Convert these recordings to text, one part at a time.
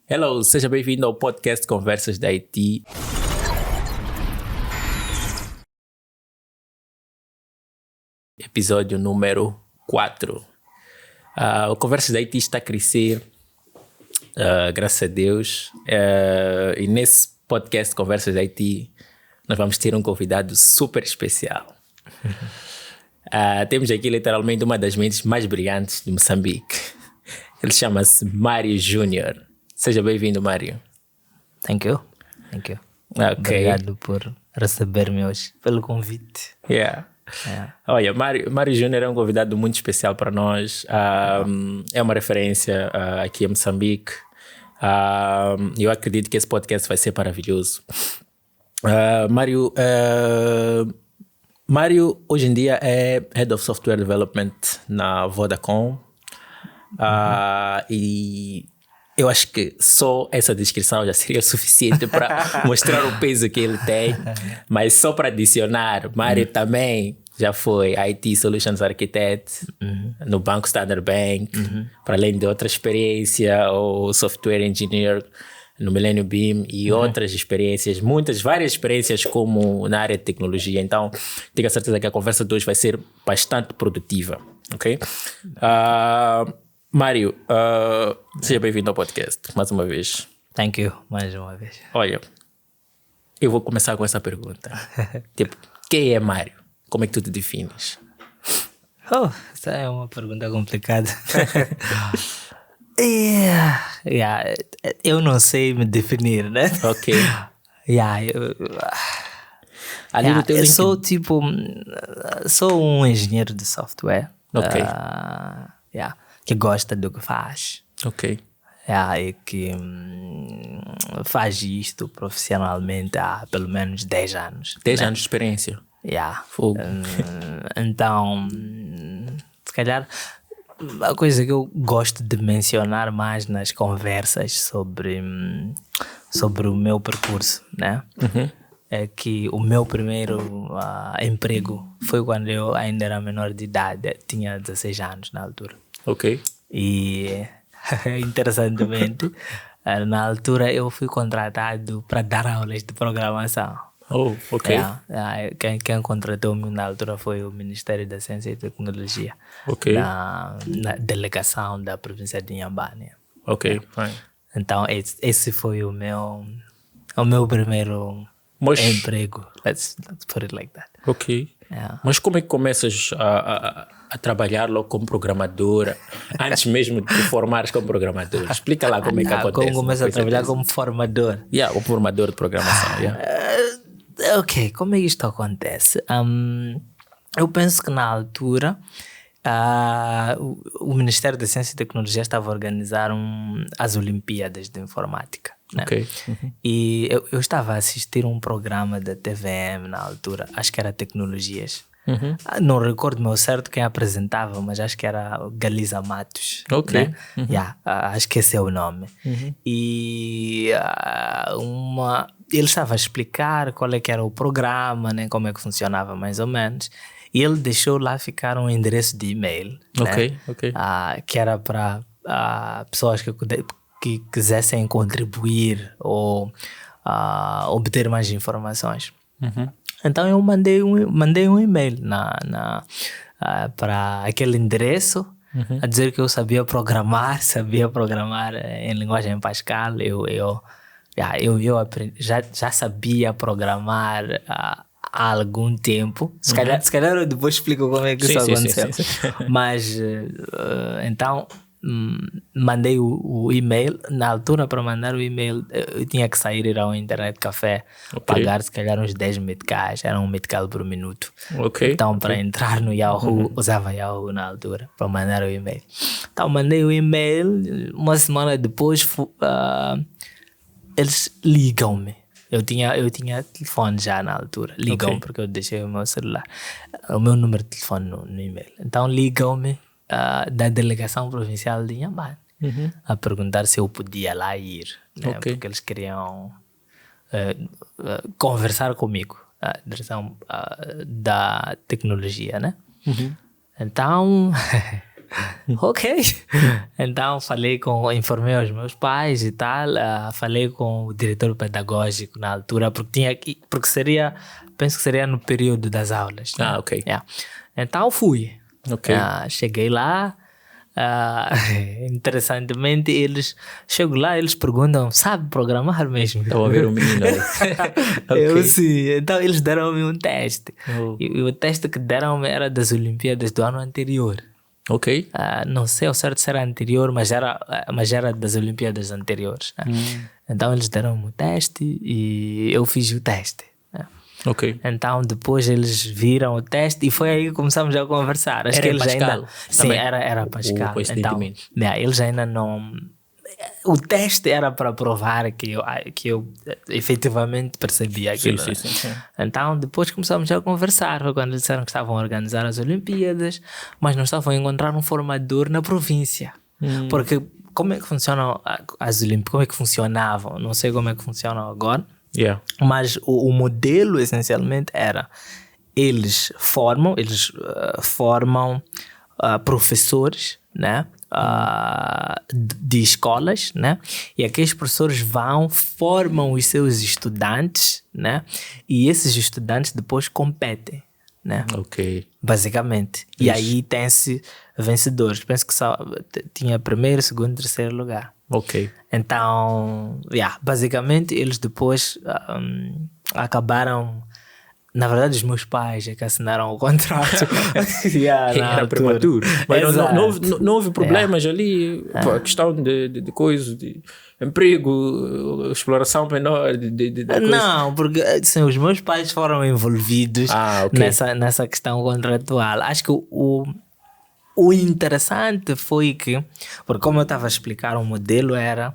Hello, seja bem-vindo ao podcast Conversas da IT. Episódio número 4. O Conversas da IT está a crescer, graças a Deus. E nesse podcast Conversas da IT, nós vamos ter um convidado super especial. Temos aqui literalmente uma das mentes mais brilhantes de Moçambique. Ele chama-se Mário Júnior. Seja bem-vindo, Mário. Thank you. Okay. Obrigado por receber-me hoje, pelo convite. Yeah. Olha, Mário Júnior é um convidado muito especial para nós. É uma referência aqui em Moçambique. Eu acredito que esse podcast vai ser maravilhoso. Mário hoje em dia é Head of Software Development na Vodacom. E eu acho que só essa descrição já seria suficiente para mostrar o peso que ele tem. Mas só para adicionar, Mário também já foi IT Solutions Architect no Banco Standard Bank, para além de outra experiência, ou Software Engineer no Millennium Beam e outras experiências, várias experiências como na área de tecnologia. Então, tenho a certeza que a conversa de hoje vai ser bastante produtiva, ok? Mário, seja bem-vindo ao podcast, mais uma vez. Thank you, mais uma vez. Olha, eu vou começar com essa pergunta. Quem é Mário? Como é que tu te defines? Essa é uma pergunta complicada. Eu não sei me definir, né? Ok. Eu sou sou um engenheiro de software. Ok. Que gosta do que faz. Ok. E que faz isto profissionalmente há pelo menos 10 anos. 10 anos de experiência. Fogo. Então, se calhar, a coisa que eu gosto de mencionar mais nas conversas sobre o meu percurso, né? É que o meu primeiro emprego foi quando eu ainda era menor de idade, tinha 16 anos na altura. Ok. E, interessantemente, na altura eu fui contratado para dar aulas de programação. Ok. Quem contratou-me na altura foi o Ministério da Ciência e Tecnologia, na delegação da província de Inhambane. Ok, fine. Então, esse foi o meu primeiro emprego. Let's put it like that. Ok. Mas como é que começas a trabalhar logo como programadora, antes mesmo de te formares como programador? Explica lá como é que acontece. Como começo a trabalhar como formador? Como formador de programação. Ok, como é que isto acontece? Eu penso que na altura o Ministério da Ciência e Tecnologia estava a organizar as Olimpíadas de Informática, né? Ok. E eu estava a assistir um programa da TVM na altura, acho que era Tecnologias. Não recordo-me ao certo quem apresentava, mas acho que era Galiza Matos. Ok. Né? Acho que esse é o nome. E ele estava a explicar qual é que era o programa, né? Como é que funcionava mais ou menos. E ele deixou lá ficar um endereço de e-mail, Ok. que era para pessoas que quisessem contribuir ou obter mais informações. Então eu mandei um e-mail para aquele endereço, a dizer que eu sabia programar em linguagem Pascal. Eu aprendi, já sabia programar há algum tempo. Se calhar eu depois explico como é que isso aconteceu. Sim. Mas então mandei o e-mail. Na altura, para mandar o e-mail, eu tinha que sair, ir ao internet café, pagar se calhar uns 10 meticais, era um metical por minuto. Então para entrar no Yahoo, usava Yahoo na altura para mandar o e-mail. Então mandei o e-mail, uma semana depois eles ligam-me. Eu tinha telefone já na altura. Ligam-me porque eu deixei o meu celular, o meu número de telefone no e-mail. Então ligam-me da delegação provincial de Inhambane a perguntar se eu podia lá ir, né? Porque eles queriam conversar comigo, a direção da tecnologia, né? Então Ok. Então informei os meus pais e tal, falei com o diretor pedagógico na altura, porque penso que seria no período das aulas. Né? Ok. Yeah. Então fui. Ok. Cheguei lá. Interessantemente, chego lá, eles perguntam, sabe programar mesmo? Estava a ver um menino aí. Eu sim. Então eles deram-me um teste. Oh. E o teste que deram-me era das Olimpíadas do ano anterior. Ok. Não sei ao certo se era anterior, mas era das Olimpíadas anteriores. Né? Então eles deram-me o teste e eu fiz o teste. Né? Ok. Então depois eles viram o teste e foi aí que começamos a conversar. Acho que eles Pascal, ainda... Sim, era Pascal. Então, eles ainda não... O teste era para provar que eu efetivamente percebi aquilo. Sim. Então depois começamos a conversar. Foi quando eles disseram que estavam a organizar as Olimpíadas, mas não estavam a encontrar um formador na província. Porque como é que funcionam as Olimpíadas? Como é que funcionavam? Não sei como é que funcionam agora. Yeah. Mas o modelo essencialmente era eles formam professores, né? De escolas, né? E aqueles professores formam os seus estudantes, né? E esses estudantes depois competem, né? Ok. Basicamente. E aí tem-se vencedores. Penso que só tinha primeiro, segundo, terceiro lugar. Ok. Então, basicamente eles depois acabaram... Na verdade, os meus pais é que assinaram o contrato. Era prematuro. Mas não houve problemas ali. A questão de coisa, de emprego, exploração menor. Não, porque assim, os meus pais foram envolvidos okay. nessa questão contratual. Acho que o interessante foi que, porque como eu estava a explicar, o modelo era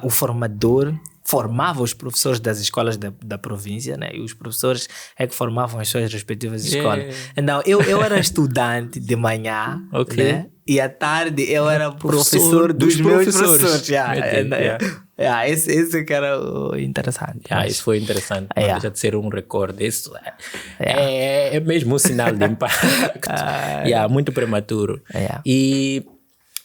o formador formava os professores das escolas da província, né? E os professores é que formavam as suas respectivas escolas. Então, eu era estudante de manhã, né? E à tarde eu era professor dos meus professores. Esse que era o interessante. Isso foi interessante. Não deixa de ser um recorde. Isso é mesmo um sinal de impacto. Muito prematuro. E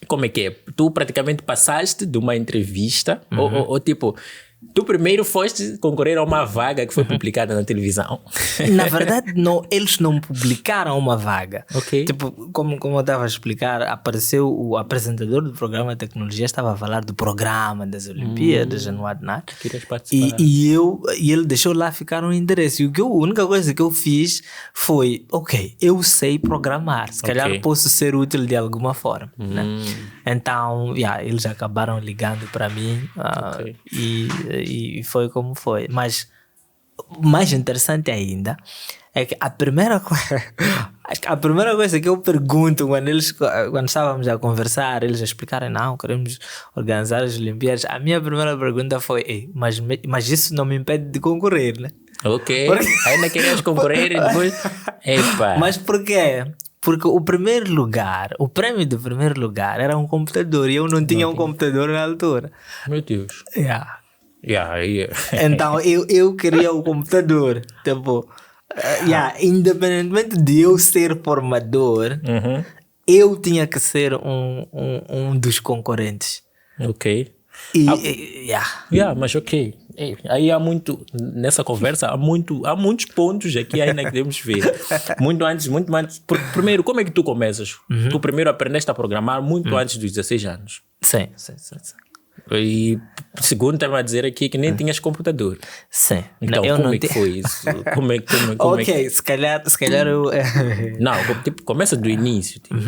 como é que é? Tu praticamente passaste de uma entrevista ou tipo... Tu primeiro foste concorrer a uma vaga que foi publicada na televisão. Na verdade, eles não publicaram uma vaga. Okay. Tipo, como eu estava a explicar, apareceu o apresentador do programa de tecnologia, estava a falar do programa das Olimpíadas and whatnot. Querias participar. E ele deixou lá ficar um endereço. E a única coisa que eu fiz foi, eu sei programar. Se calhar posso ser útil de alguma forma. Né? Então, eles acabaram ligando para mim e foi como foi. Mas mais interessante ainda é que a primeira coisa que eu pergunto quando estávamos a conversar, eles explicaram, não, queremos organizar as Olimpíadas. A minha primeira pergunta foi, mas isso não me impede de concorrer, né? Ok, ainda querias concorrer e depois... Epa. Mas por quê? Porque o prêmio do primeiro lugar era um computador e eu não tinha um computador na altura. Meu Deus. Então eu queria o computador. Tipo, independentemente de eu ser formador, eu tinha que ser um dos concorrentes. Ok. Mas ok. Aí nessa conversa há muitos pontos aqui ainda que devemos ver. Muito antes. Primeiro, como é que tu começas? Tu primeiro aprendeste a programar muito antes dos 16 anos. Sim. E segundo, estava a dizer aqui que nem tinhas computador. Sim. Então, como é que foi isso? Se calhar eu... Não, tipo, começa do início. Tipo,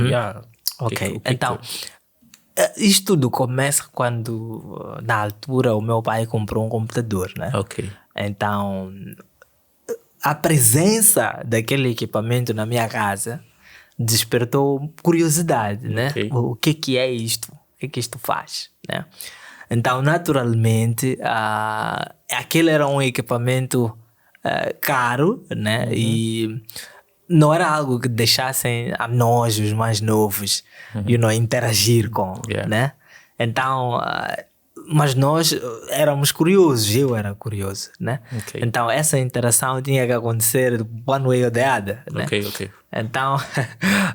então... Isto tudo começa quando, na altura, o meu pai comprou um computador, né? Então, a presença daquele equipamento na minha casa despertou curiosidade, né? O que é isto? O que isto faz, né? Então, naturalmente, aquele era um equipamento caro, né? E não era algo que deixassem a nós, os mais novos, interagir com, né? Então, Mas nós éramos curiosos, eu era curioso, né? Ok. Então essa interação tinha que acontecer one way or the other, né? Ok. Então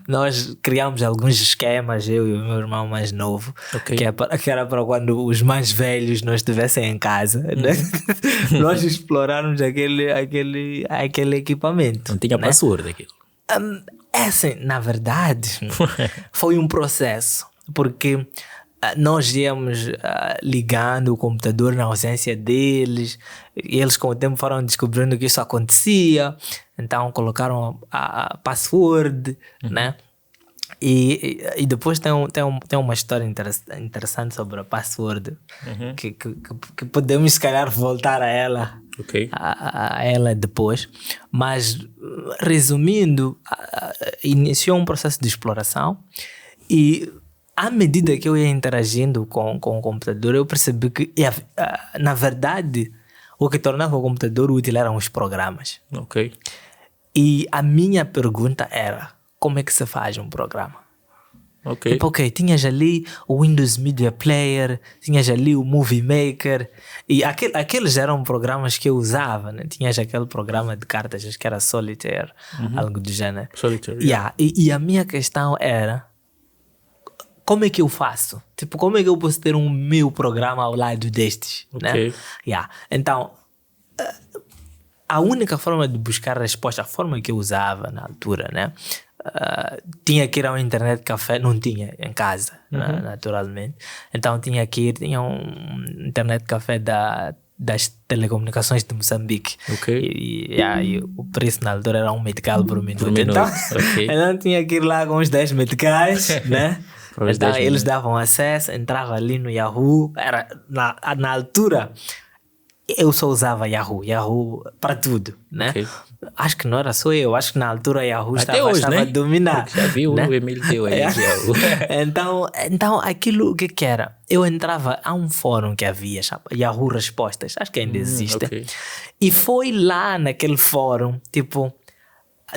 nós criamos alguns esquemas, eu e o meu irmão mais novo, Ok. que era para quando os mais velhos não estivessem em casa, né? Nós explorarmos aquele equipamento. Não tinha né? password aquilo. É assim, na verdade, foi um processo, porque nós íamos ligando o computador na ausência deles, e eles com o tempo foram descobrindo que isso acontecia, então colocaram a password, né? E depois tem uma história interessante sobre a password, que podemos se calhar voltar a ela. Ok. A ela depois, mas resumindo, iniciou um processo de exploração e à medida que eu ia interagindo com o computador, eu percebi que na verdade o que tornava o computador útil eram os programas. Ok. E a minha pergunta era: como é que se faz um programa? Ok. Tipo, ok, tinhas ali o Windows Media Player, tinhas ali o Movie Maker, e aqueles eram programas que eu usava, né? Tinhas aquele programa de cartas, acho que era Solitaire, algo do gênero. Solitaire, Yeah. E a minha questão era: como é que eu faço? Tipo, como é que eu posso ter um meu programa ao lado destes? Ok. Né? Yeah. Então, a única forma de buscar resposta, a forma que eu usava na altura, né? Tinha que ir ao internet café, não tinha em casa, naturalmente. Então tinha um internet café das telecomunicações de Moçambique. Ok. E o preço na altura era 1 meticais por minuto. minuto, Então, ok. então tinha que ir lá com os 10 meticais, né? Para os Então 10 eles minutos. davam acesso, entrava ali no Yahoo. Era, na altura, eu só usava Yahoo para tudo, né? Ok. Acho que não era só eu, acho que na altura Yahoo Até hoje, estava né? a dominar. Porque já viu né? o Emílio teu aí. É. Yahoo. Então aquilo que era? Eu entrava a um fórum que havia, sabe? Yahoo Respostas, acho que ainda existe. ok. E foi lá naquele fórum, tipo,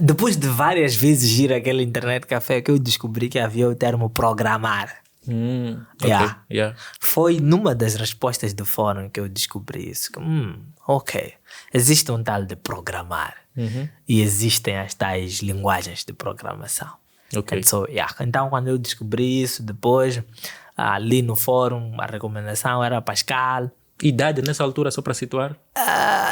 depois de várias vezes ir àquele internet café, que eu descobri que havia o termo programar. Ok. Yeah. Yeah. Foi numa das respostas do fórum que eu descobri isso. Ok, existe um tal de programar e existem as tais linguagens de programação. Ok. Então, quando eu descobri isso, depois ali no fórum, a recomendação era Pascal. Idade nessa altura, só para situar?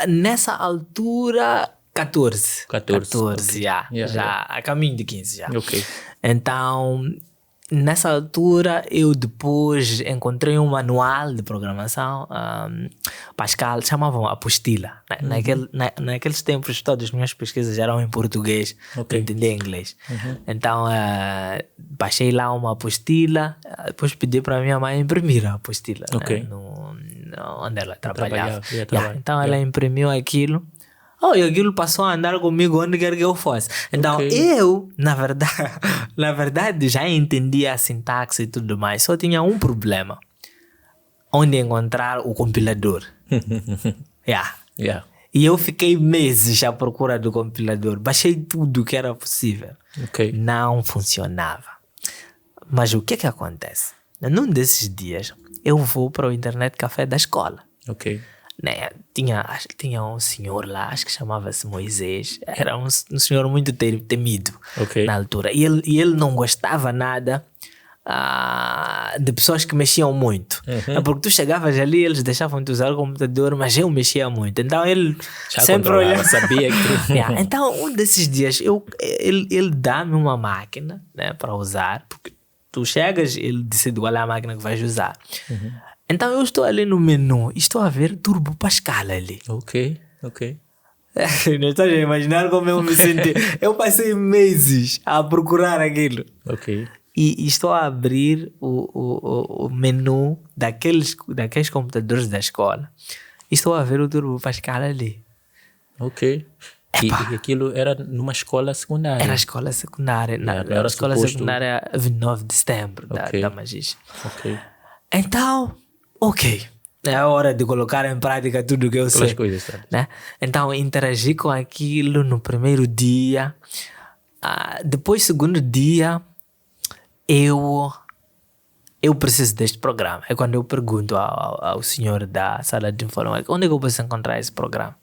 Nessa altura, 14. 14, ok. já. Yeah, Já a caminho de 15 já. Ok. Então, nessa altura, eu depois encontrei um manual de programação, Pascal, chamavam apostila. Naqueles tempos, todas as minhas pesquisas eram em português, Ok. para entender inglês. Então, baixei lá uma apostila, depois pedi para a minha mãe imprimir a apostila, Ok. né, onde ela trabalhava. Ia trabalhar. Então, ela imprimiu aquilo. E aquilo passou a andar comigo onde quer que eu fosse. Então, Ok. eu, na verdade, já entendia a sintaxe e tudo mais. Só tinha um problema. Onde encontrar o compilador. Yeah. E eu fiquei meses à procura do compilador. Baixei tudo que era possível. Ok. Não funcionava. Mas o que acontece? Num desses dias, eu vou para o internet café da escola. Ok. Né? Tinha um senhor lá, acho que chamava-se Moisés. Era um senhor muito temido Ok. na altura. E ele não gostava nada de pessoas que mexiam muito. Porque tu chegavas ali, eles deixavam-te usar o computador, mas eu mexia muito. Então ele Já sempre controlava, olhava. sabia que... Então um desses dias ele dá-me uma máquina, né, para usar. Porque tu chegas, ele decide qual é a máquina que vais usar. Então eu estou ali no menu e estou a ver Turbo Pascal ali. Ok. Não estás a imaginar como eu me senti. Eu passei meses a procurar aquilo. Ok. E estou a abrir o menu daqueles computadores da escola. E estou a ver o Turbo Pascal ali. Ok. E aquilo era numa escola secundária? Era a escola secundária. Não Na era escola suposto... secundária 29 de setembro da Magis. Ok. Então, ok. É a hora de colocar em prática tudo que eu sei. Aquelas coisas, sabe? Né? Então, interagi com aquilo no primeiro dia. Depois, segundo dia, eu eu preciso deste programa. É quando eu pergunto ao senhor da sala de informática, onde é que eu posso encontrar esse programa?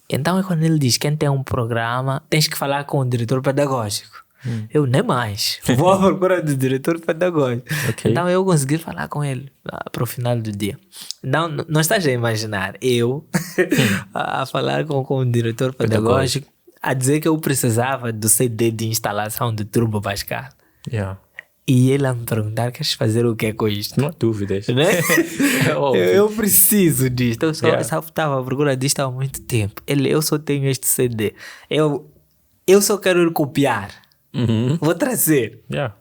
Então é quando ele diz, quem tem um programa, tens que falar com o diretor pedagógico. Eu nem mais. Vou à procura do diretor pedagógico. Ok. Então eu consegui falar com ele para o final do dia. Então, não estás a imaginar eu a falar com o diretor pedagógico, a dizer que eu precisava do CD de instalação do Turbo Pascal. Yeah. E ele a me perguntar, queres fazer o que é com isto? Não há dúvidas. Né? É óbvio. eu preciso disto. Eu só Yeah. estava à procura disto há muito tempo. Eu só tenho este CD. Eu só quero ir copiar. Uhum. Vou trazer. Yeah.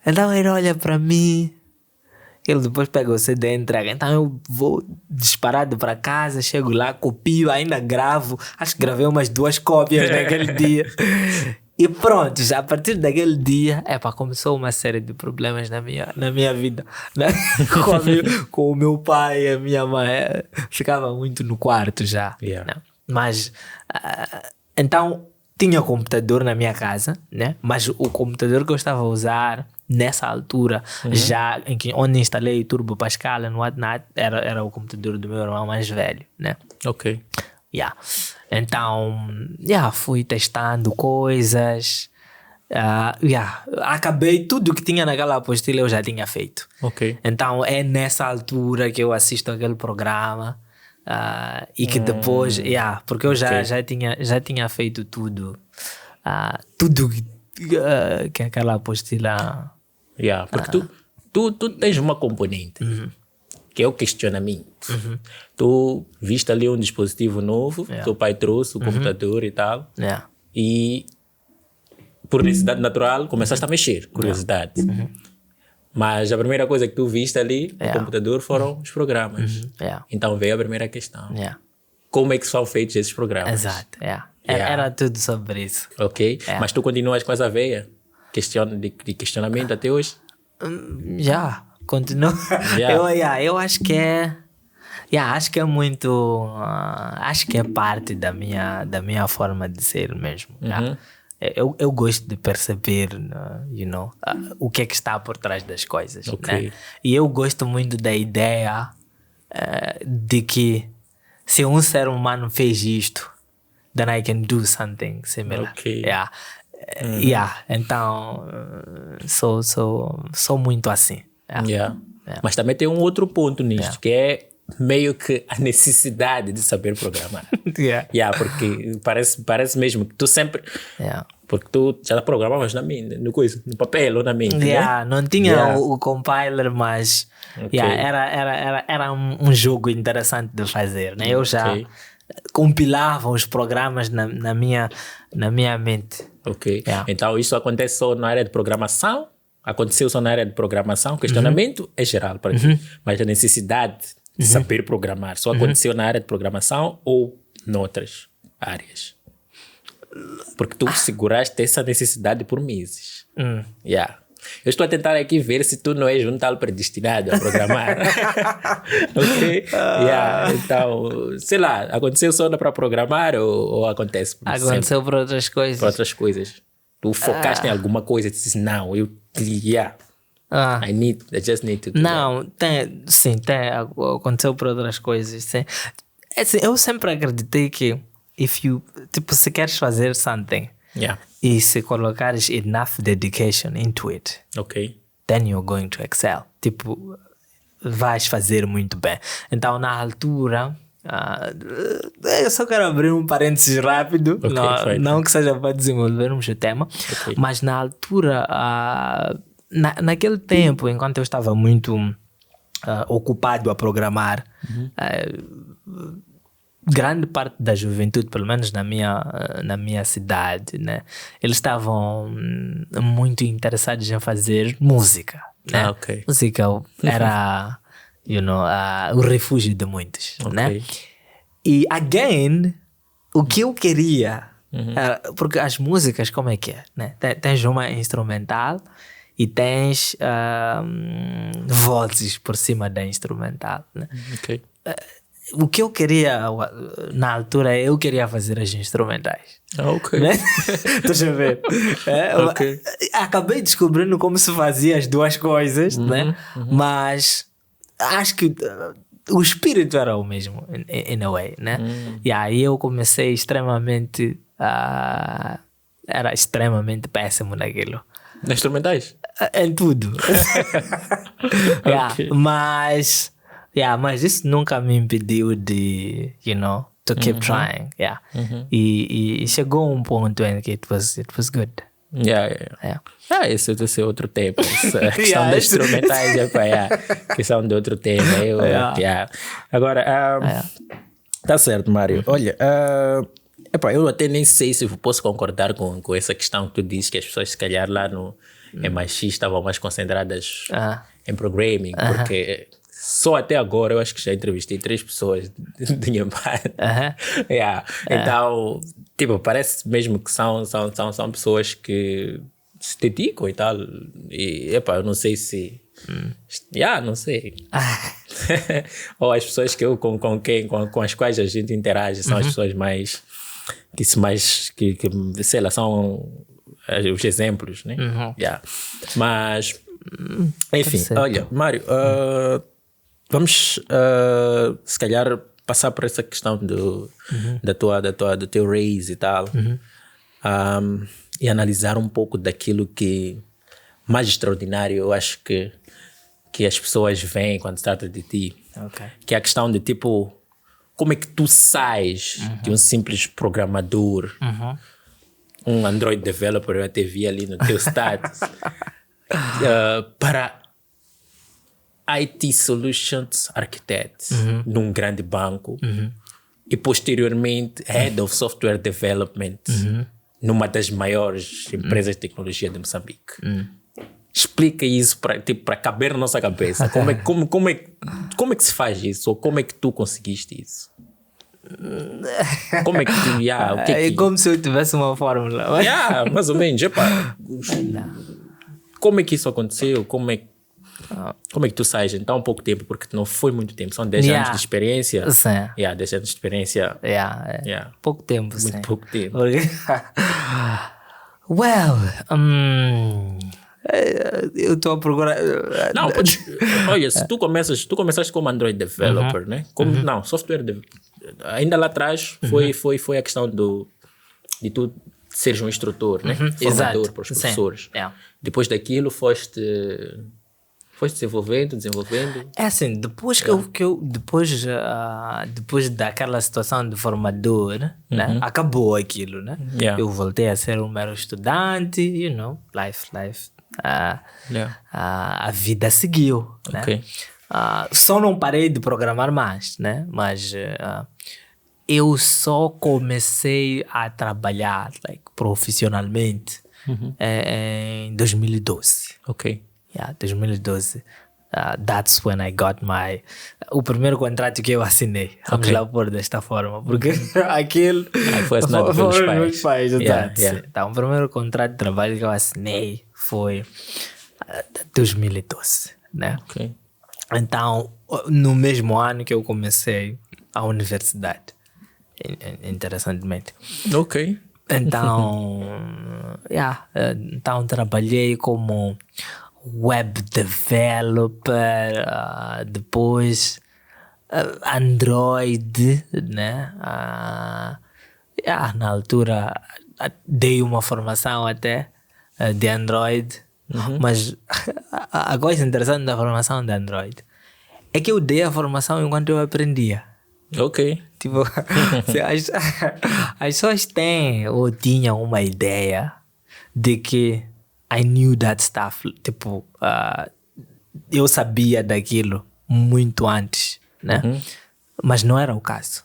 Então ele olha para mim. Ele depois pega o CD e entrega. Então eu vou disparado para casa, chego lá, copio, ainda gravo. Acho que gravei umas 2 cópias naquele dia. E pronto, já a partir daquele dia, começou uma série de problemas na minha vida. Né? Com o meu pai e a minha mãe. Ficava muito no quarto já. Yeah. Né? Mas, então, tinha computador na minha casa, né? Mas o computador que eu estava a usar nessa altura, já onde instalei o Turbo Pascal no WhatNot, era o computador do meu irmão mais velho, né? Ok. Yeah. Então, fui testando coisas. Acabei tudo que tinha naquela apostila, eu já tinha feito. Ok. Então, é nessa altura que eu assisto aquele programa. E que depois, porque eu já tinha feito tudo. Tudo que aquela apostila. Yeah, porque tu tens uma componente que é o questionamento. Tu viste ali um dispositivo novo, teu pai trouxe o computador e tal, e por necessidade natural começaste a mexer, curiosidade. Mas a primeira coisa que tu viste ali no computador foram os programas. Então veio a primeira questão. Como é que são feitos esses programas? Exato. Era tudo sobre isso. Ok? Mas tu continuas com essa veia de questionamento até hoje? Continua. Eu acho que é... acho que é muito... acho que é parte da minha forma de ser mesmo. Eu gosto de perceber, o que é que está por trás das coisas. Okay. Né? E eu gosto muito da ideia de que se um ser humano fez isto, then I can do something similar. Okay. Então, sou muito assim. Mas também tem um outro ponto nisto, que é meio que a necessidade de saber programar. Porque parece mesmo que tu sempre... Porque tu já programavas no papel ou na mente, né? Não tinha o compiler, mas era um jogo interessante de fazer, né? Eu já compilava os programas na minha mente. Então isso acontece só na área de programação? Aconteceu só na área de programação? Questionamento é geral para ti. Mas a necessidade de saber programar só aconteceu na área de programação ou noutras áreas? Porque tu seguraste essa necessidade por meses. Eu estou a tentar aqui ver se tu não és um tal predestinado a programar. Ok? Então, sei lá, aconteceu só para programar ou acontece por Aconteceu por outras coisas. Por outras coisas. Tu focaste em alguma coisa e disse, não, I just need to do não, aconteceu por outras coisas. Sim. Assim, eu sempre acreditei que se queres fazer something e se colocares enough dedication into it, then you're going to excel. Vais fazer muito bem. Então, na altura, eu só quero abrir um parênteses rápido, não que seja para desenvolvermos o tema, mas na altura, naquele tempo, enquanto eu estava muito ocupado a programar, grande parte da juventude, pelo menos na minha cidade, né, eles estavam muito interessados em fazer música. Né? Música era o refúgio de muitos. Né? E again, o que eu queria, porque as músicas, como é que é? Né? Tens uma instrumental e tens vozes por cima da instrumental. Né? o que eu queria na altura, eu queria fazer as instrumentais. Ok. Né? Estás a ver? Ok. Acabei descobrindo como se fazia as duas coisas, né? Mas acho que o espírito era o mesmo, in a way, né? E aí eu comecei extremamente... era extremamente péssimo naquilo. Nas instrumentais? Em tudo. Ok. Mas isso nunca me impediu de, to keep trying. E chegou um ponto em que it was good. Esse é outro tema. Essa questão das instrumentais questão de outro tema. Agora, tá certo, Mário. Olha, eu até nem sei se posso concordar com essa questão que tu dizes, que as pessoas se calhar lá no MIX estavam mais concentradas em programming, porque só até agora eu acho que já entrevistei 3 pessoas de minha parte. Então, tipo, parece mesmo que são pessoas que se dedicam e tal. E, eu não sei se... não sei. Ou as pessoas que com as quais a gente interage são as pessoas mais... que sei lá, são os exemplos, né? Mas, enfim, olha, Mário, vamos se calhar passar por essa questão do teu raise e tal, e analisar um pouco daquilo que mais extraordinário eu acho que as pessoas veem quando se trata de ti, que é a questão de tipo, como é que tu sais de um simples programador, um Android developer, eu até vi ali no teu status, para IT Solutions Architect num grande banco e posteriormente Head of Software Development numa das maiores empresas de tecnologia de Moçambique. Explica isso para caber na nossa cabeça. Como é que se faz isso? Ou como é que tu conseguiste isso? Como é que tu... o que é como se eu tivesse uma fórmula. Mais ou menos. Como é que isso aconteceu? Como é que tu sais em tão pouco tempo? Porque não foi muito tempo. São 10 anos de experiência. Sim. 10 anos de experiência. Pouco tempo, muito sim. pouco tempo. Eu estou a procurar... Não, olha, se tu começaste como Android developer, né? Não, software ainda lá atrás foi a questão de tu seres um instrutor, né? Formador para os professores. Depois daquilo foste desenvolvendo. É assim, depois depois daquela situação de formador, né? Acabou aquilo, né? Eu voltei a ser um mero estudante, life. A vida seguiu, né? Só não parei de programar mais, né? Mas eu só comecei a trabalhar profissionalmente em 2012. 2012. That's when I got o primeiro contrato que eu assinei. Vamos lá pôr desta forma, porque aquilo foi assinado pelos meus pais. Então, o primeiro contrato de trabalho que eu assinei foi 2012, né? Então, no mesmo ano que eu comecei a universidade, interessantemente. Então, então trabalhei como web developer, depois Android, né? Na altura dei uma formação até de Android, mas a coisa interessante da formação de Android é que eu dei a formação enquanto eu aprendia. Tipo, as pessoas têm ou tinham uma ideia de que I knew that stuff. Tipo, eu sabia daquilo muito antes, né? Mas não era o caso.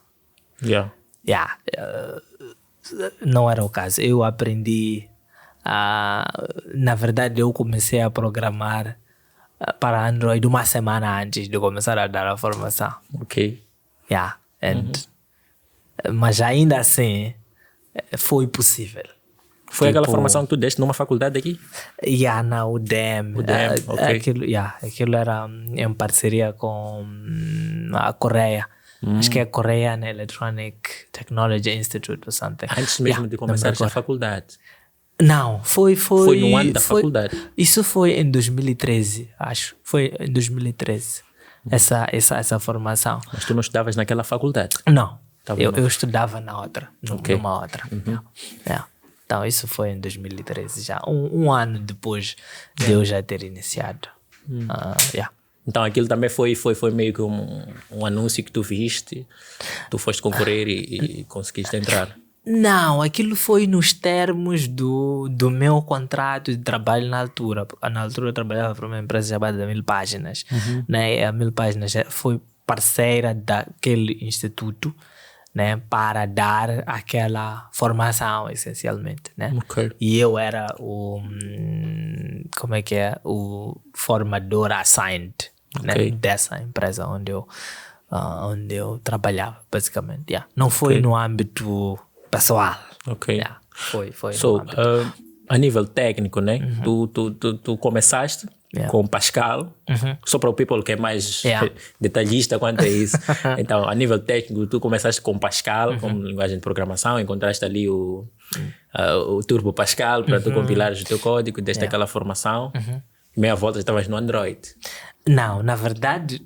Não era o caso. Eu aprendi... na verdade, eu comecei a programar para Android uma semana antes de começar a dar a formação. Mas ainda assim, foi possível. Foi aquela formação que tu deste numa faculdade aqui? Na UDEM. Aquilo era em parceria com a Coreia. Acho que é Korean Electronic Technology Institute or something. Antes mesmo de começar a faculdade. Não, foi no ano da faculdade. Isso foi em 2013, acho. Foi em 2013. Essa formação. Mas tu não estudavas naquela faculdade? Não. Eu estudava na outra. Numa outra. Yeah. Então, isso foi em 2013 já. Um ano depois de eu já ter iniciado. Yeah. Então aquilo também foi meio que um anúncio que tu viste, tu foste concorrer e conseguiste entrar. Não, aquilo foi nos termos do meu contrato de trabalho na altura. Na altura eu trabalhava para uma empresa chamada 1000 Páginas. Né? A 1000 Páginas foi parceira daquele instituto, né? Para dar aquela formação, essencialmente. Né? Okay. E eu era o formador assigned, né? Dessa empresa onde eu trabalhava, basicamente. Yeah. Não foi no âmbito pessoal. Ok. Yeah. Foi So, a nível técnico, né? Tu começaste com Pascal, só para o people que é mais detalhista quanto a isso. Então, a nível técnico, tu começaste com Pascal, como linguagem de programação, encontraste ali o Turbo Pascal para tu compilares o teu código, deste aquela formação. Meia volta estavas no Android. Não, na verdade,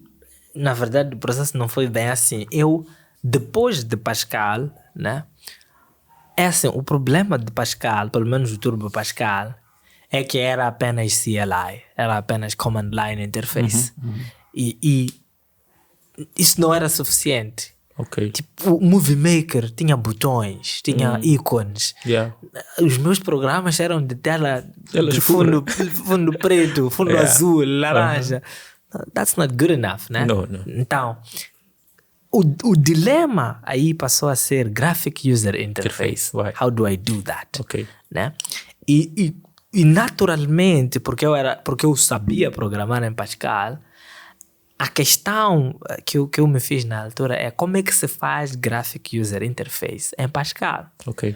o processo não foi bem assim. Eu, depois de Pascal, né? É assim, o problema de Pascal, pelo menos o Turbo Pascal, é que era apenas CLI, era apenas Command Line Interface. E isso não era suficiente. Okay. Tipo, o Movie Maker tinha botões, tinha ícones. Yeah. Os meus programas eram de tela de fundo preto, fundo azul, laranja. That's not good enough, né? No. Então, o dilema aí passou a ser Graphic User Interface. Right. How do I do that? Okay. Né? E naturalmente, porque eu sabia programar em Pascal, a questão que eu me fiz na altura é como é que se faz Graphic User Interface em Pascal. Okay.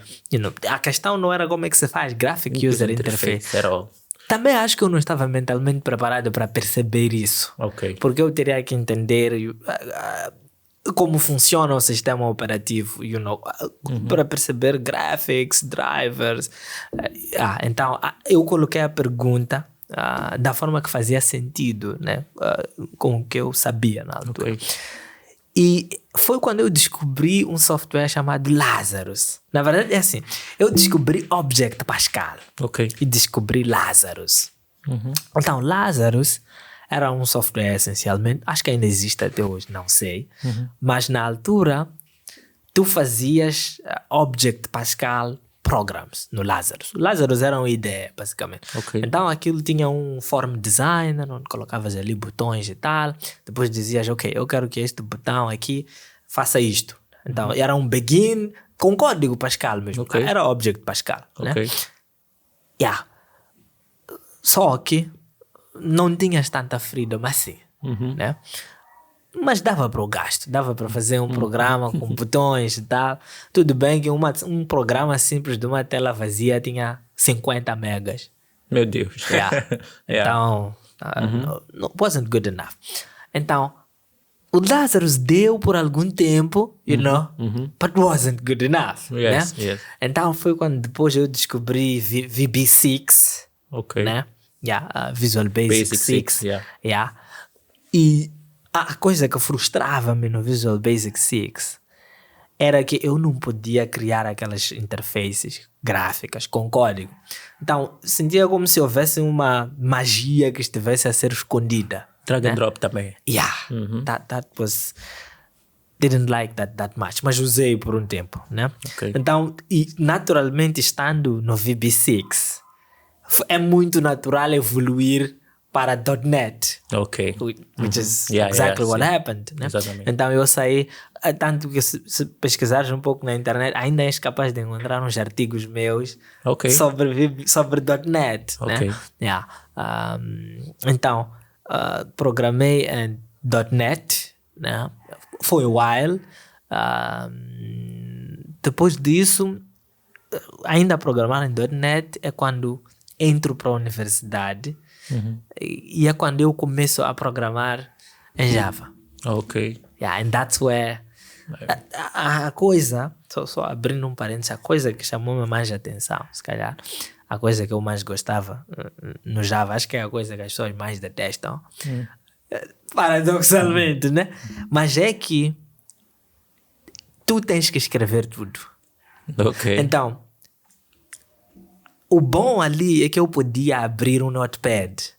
A questão não era como é que se faz Graphic User Interface. At all. Também acho que eu não estava mentalmente preparado para perceber isso. Okay. Porque eu teria que entender como funciona o sistema operativo, para perceber graphics, drivers. Então, eu coloquei a pergunta da forma que fazia sentido, né? Com o que eu sabia na altura. Okay. E foi quando eu descobri um software chamado Lazarus. Na verdade, é assim, eu descobri Object Pascal e descobri Lazarus. Então, Lazarus era um software essencialmente, acho que ainda existe até hoje, não sei, mas na altura tu fazias Object Pascal Programs no Lazarus. O Lazarus era uma ideia, basicamente. Então aquilo tinha um form designer, onde colocavas ali botões e tal, depois dizias, ok, eu quero que este botão aqui faça isto. Então era um begin com código Pascal mesmo, era Object Pascal. Né? Yeah. Só que não tinhas tanta freedom assim, né? Mas dava para o gasto, dava para fazer um programa com botões e tal. Tudo bem que um programa simples de uma tela vazia tinha 50 megas. Meu Deus. Então, wasn't good enough. Então, o Lazarus deu por algum tempo, but wasn't good enough. Yes. Então, foi quando depois eu descobri VB6, né? Visual Basic 6. E a coisa que frustrava-me no Visual Basic 6 era que eu não podia criar aquelas interfaces gráficas com código. Então, sentia como se houvesse uma magia que estivesse a ser escondida. Drag and drop também. That was... Didn't like that much, mas usei por um tempo, né? Então, e naturalmente, estando no VB6, é muito natural evoluir para .NET. Which is exactly what happened. Né? Então eu saí, tanto que se pesquisares um pouco na internet, ainda és capaz de encontrar uns artigos meus sobre .NET. Né? Então, programei em .NET, né? For a while. Depois disso, ainda programar em .NET é quando entro para a universidade e é quando eu começo a programar em Java. And that's where A coisa, só abrindo um parênteses, a coisa que chamou-me mais a atenção, se calhar, a coisa que eu mais gostava no Java, acho que é a coisa que as pessoas mais detestam, paradoxalmente, né? Mas é que tu tens que escrever tudo. Ok. Então, o bom ali é que eu podia abrir um notepad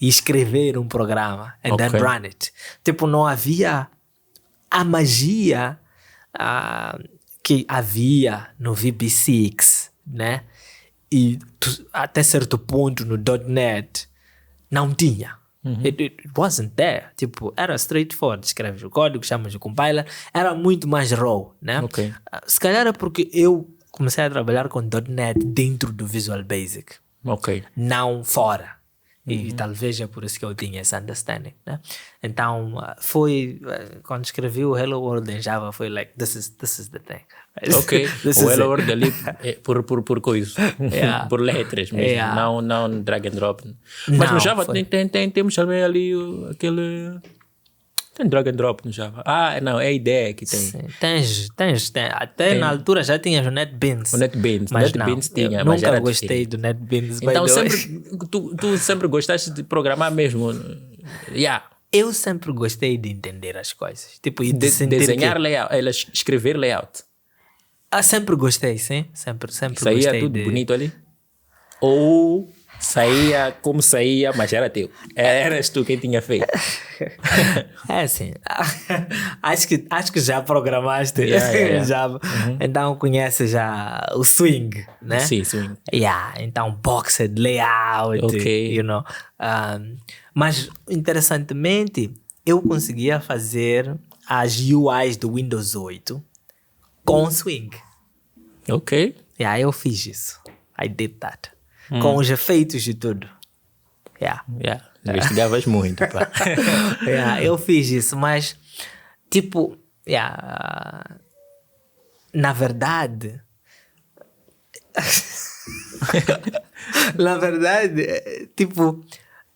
e escrever um programa and then run it. Tipo, não havia a magia que havia no VB6, né? E até certo ponto no .NET não tinha. It wasn't there. Tipo, era straightforward. Escreves o código, chamas o compiler. Era muito mais raw, né? Ok. Se calhar é porque eu comecei a trabalhar com .NET dentro do Visual Basic. Ok. Não fora. E talvez é por isso que eu tinha esse understanding, né? Então, foi... quando escrevi o Hello World em Java, foi like, this is the thing. Ok. O Hello World ali é por coisa. Yeah. Por letras mesmo. Yeah. Não drag and drop. Mas no Java temos também ali aquele... Tem drag and drop no Java. Não, é a ideia que tem. Sim, tens. Até na altura já tinhas o NetBeans. O NetBeans. Mas NetBeans não, tinha, eu mas nunca era gostei diferente. do NetBeans. Então tu sempre gostaste de programar mesmo. Eu sempre gostei de entender as coisas. Tipo, e de sentir desenhar layout, escrever layout. sempre gostei, sim. Sempre Saía gostei tudo bonito ali? Ou saía como saía, mas era teu? Eras tu quem tinha feito? É assim. acho que já programaste Java. Então conheces já o swing, né? Sim, swing. Então boxed layout, Ok. you know. Mas interessantemente, eu conseguia fazer as UIs do Windows 8 com swing. Ok. Eu fiz isso. I did that. Com os efeitos e tudo. Investigavas muito, pá. Eu fiz isso, mas tipo, na verdade, tipo,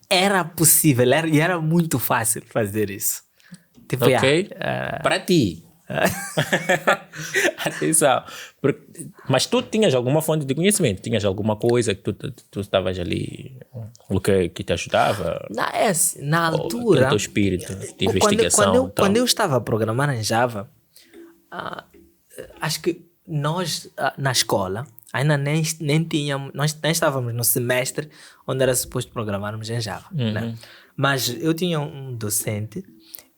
era possível, e era muito fácil fazer isso. Tipo, ok. Para ti. Atenção. Mas tu tinhas alguma fonte de conhecimento? Tinhas alguma coisa que tu estavas ali, o que te ajudava? Na altura, o teu espírito de investigação. Quando eu estava a programar em Java, acho que nós na escola ainda nem tínhamos, nós nem estávamos no semestre onde era suposto programarmos em Java, né? Mas eu tinha um docente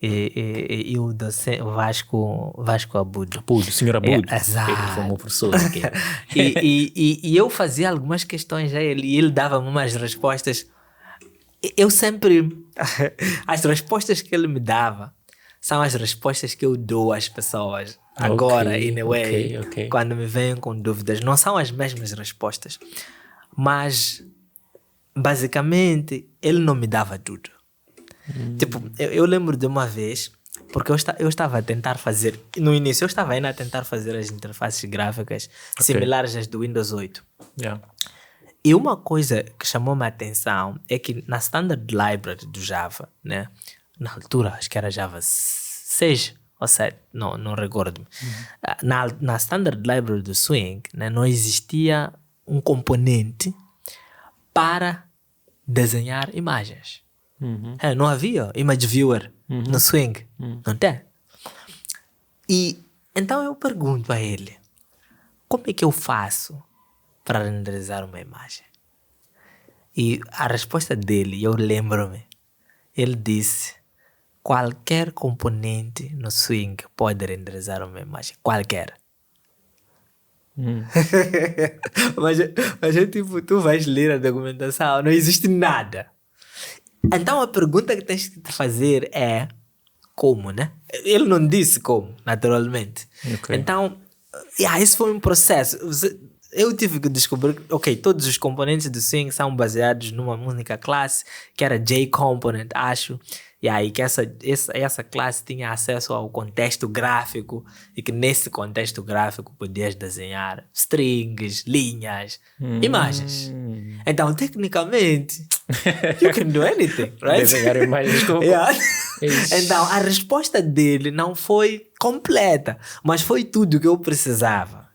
e o docente, o Vasco Abudo. Senhor Abudo. Exato. Ele foi meu professor aqui. e eu fazia algumas questões a ele e ele dava-me umas respostas. Eu sempre... As respostas que ele me dava são as respostas que eu dou às pessoas agora, in a way, quando me vêm com dúvidas. Não são as mesmas respostas. Mas, basicamente, ele não me dava tudo. Tipo, eu lembro de uma vez, porque eu estava a tentar fazer, no início eu estava ainda a tentar fazer as interfaces gráficas similares às do Windows 8. E uma coisa que chamou-me a atenção é que na Standard Library do Java, né? Na altura, acho que era Java 6 ou 7, não recordo-me. Na Standard Library do Swing, né, não existia um componente para desenhar imagens. Não havia Image Viewer no Swing. Não tem. E então eu pergunto a ele, como é que eu faço para renderizar uma imagem? E a resposta dele, eu lembro-me, ele disse, qualquer componente no Swing pode renderizar uma imagem. Qualquer. mas é tipo, tu vais ler a documentação, não existe nada. Então a pergunta que tens que te fazer é como, né? Ele não disse como, naturalmente. Então, esse foi um processo. Eu tive que descobrir, todos os componentes do Swing são baseados numa única classe, que era JComponent, acho. E aí que essa classe tinha acesso ao contexto gráfico e que nesse contexto gráfico podias desenhar strings, linhas, imagens. Então, tecnicamente, you can do anything, right? Desenhar imagens como... Então, a resposta dele não foi completa. Mas foi tudo que eu precisava,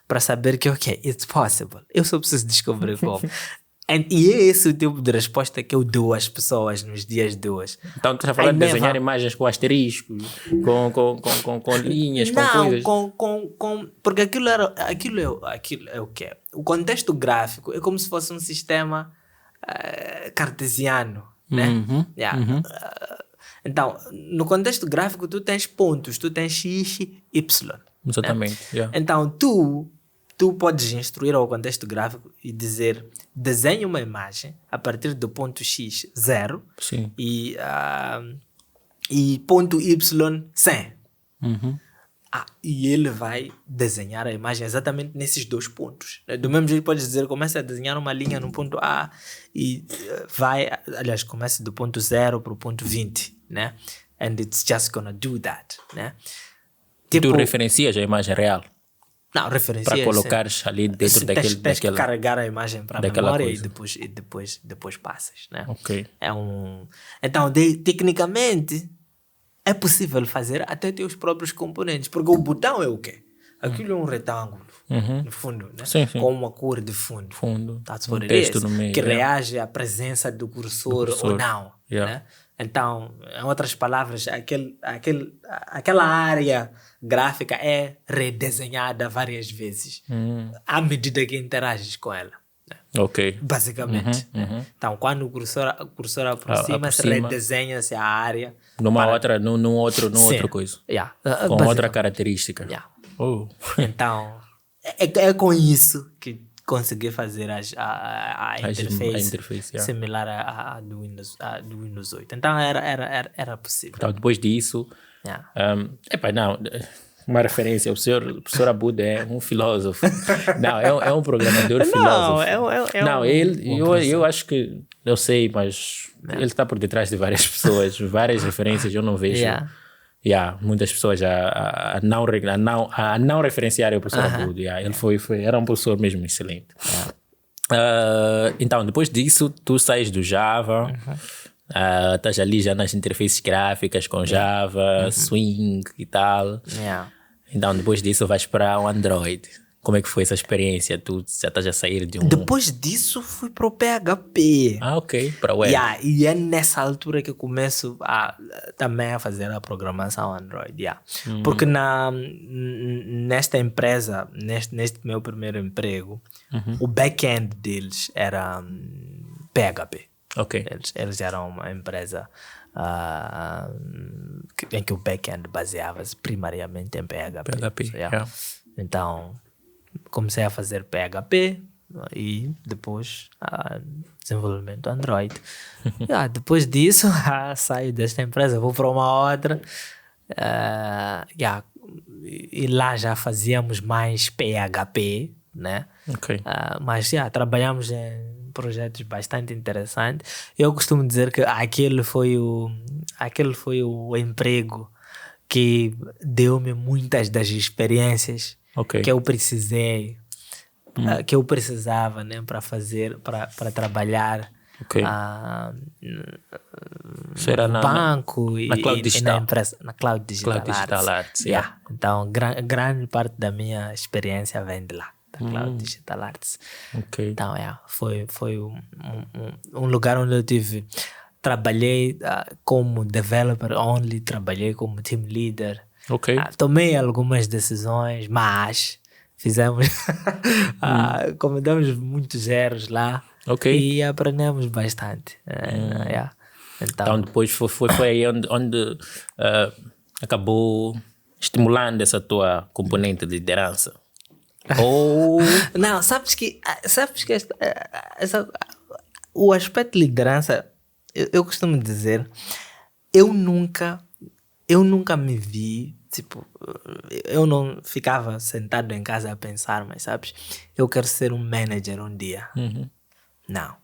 para saber que, ok, it's possible. Eu só preciso descobrir como. E é esse o tipo de resposta que eu dou às pessoas nos dias de hoje. Então, tu está falando de desenhar imagens com asteriscos, com linhas, com coisas? Porque aquilo é o quê? O contexto gráfico é como se fosse um sistema cartesiano, né? Então, no contexto gráfico, tu tens pontos, tu tens X, Y. Exatamente. Né? Yeah. Então, tu podes instruir ao contexto gráfico e dizer, desenhe uma imagem a partir do ponto X, 0, Sim. e ponto Y, 100. E ele vai desenhar a imagem exatamente nesses 2 pontos. Do mesmo jeito, podes dizer, começa a desenhar uma linha no ponto A e começa do ponto 0 para o ponto 20, né? And it's just gonna do that, né? Tu referencias a imagem real? Não, referencias. Para colocares ali dentro daquele... Tens que carregar a imagem para a memória coisa. e depois passas, né? Ok. Então, tecnicamente, é possível fazer até ter os próprios componentes, porque o botão é o quê? Aquilo é um retângulo, no fundo, né? Sim. Com uma cor de fundo. Texto no meio. Que reage à presença do cursor ou não. Yeah. Né? Então, em outras palavras, aquela área gráfica é redesenhada várias vezes à medida que interages com ela. Né? Ok. Basicamente. Né? Então, quando o cursor aproxima-se, redesenha-se a área. Num outro coisa. Yeah. Com outra característica. Yeah. Oh. Então, é com isso que consegui fazer a interface similar à do Windows 8. Então, era possível. Então, depois disso... uma referência, o professor Abud é um filósofo. Não, é um programador filósofo. Eu acho que, eu sei, mas ele está por detrás de várias pessoas, várias referências, eu não vejo. Muitas pessoas a não referenciarem o professor Abud. Ele era um professor mesmo excelente. Então, depois disso, tu sais do Java... estás ali já nas interfaces gráficas com Java, Swing e tal. Então, depois disso, vais para o Android. Como é que foi essa experiência? Tu já estás a sair de um... Depois disso, fui para o PHP. Ok. Para o web. E é nessa altura que eu começo também a fazer a programação Android. Porque nesta empresa, neste meu primeiro emprego, o back-end deles era PHP. Ok. Eles eram uma empresa em que o back-end baseava-se primariamente em PHP. Então, comecei a fazer PHP e depois desenvolvimento Android. Depois disso, saio desta empresa, vou para uma outra. E lá já fazíamos mais PHP, né? Ok. Mas trabalhamos em projetos bastante interessantes. Eu costumo dizer que aquele foi o emprego que deu-me muitas das experiências que eu precisei, que eu precisava, né, para trabalhar no banco e na empresa, na Cloud Digital Arts. Então, grande parte da minha experiência vem de lá. Cloud Digital Arts. Então, foi um lugar onde trabalhei como developer only, trabalhei como team leader. Tomei algumas decisões, mas fizemos, cometemos muitos erros lá e aprendemos bastante. Então, depois foi aí onde acabou estimulando essa tua componente de liderança. Não, sabes que o aspecto de liderança, eu costumo dizer, eu nunca me vi, tipo, eu não ficava sentado em casa a pensar, mas sabes, eu quero ser um manager um dia. Não.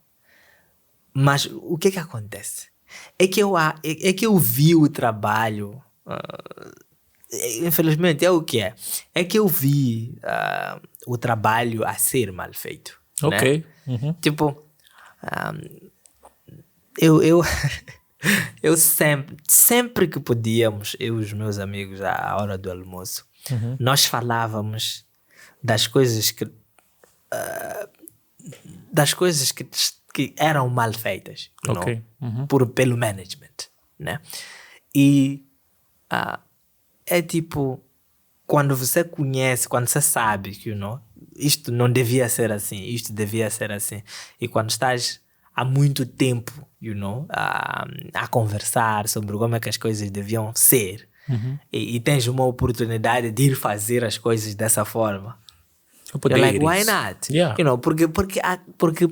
Mas o que acontece? É que eu vi o trabalho... Infelizmente é o que é. É que eu vi o trabalho a ser mal feito. Né? Tipo, eu Eu sempre que podíamos, eu e os meus amigos, à hora do almoço, nós falávamos das coisas que que eram mal feitas, Ok. pelo management, né? E é tipo, quando você conhece, quando você sabe que, isto não devia ser assim, isto devia ser assim. E quando estás há muito tempo, a conversar sobre como é que as coisas deviam ser, e tens uma oportunidade de ir fazer as coisas dessa forma, Eu you're like, poderia why isso. not? Yeah. Porque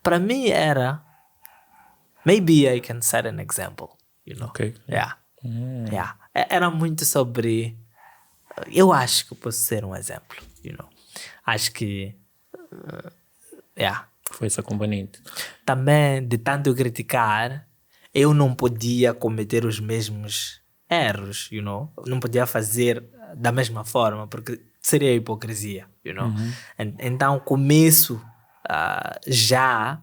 para mim era, maybe I can set an example, Ok. Yeah. Era muito sobre, eu acho que posso ser um exemplo, acho que Foi essa componente. também de tanto criticar eu não podia cometer os mesmos erros, não podia fazer da mesma forma porque seria hipocrisia, Então começo já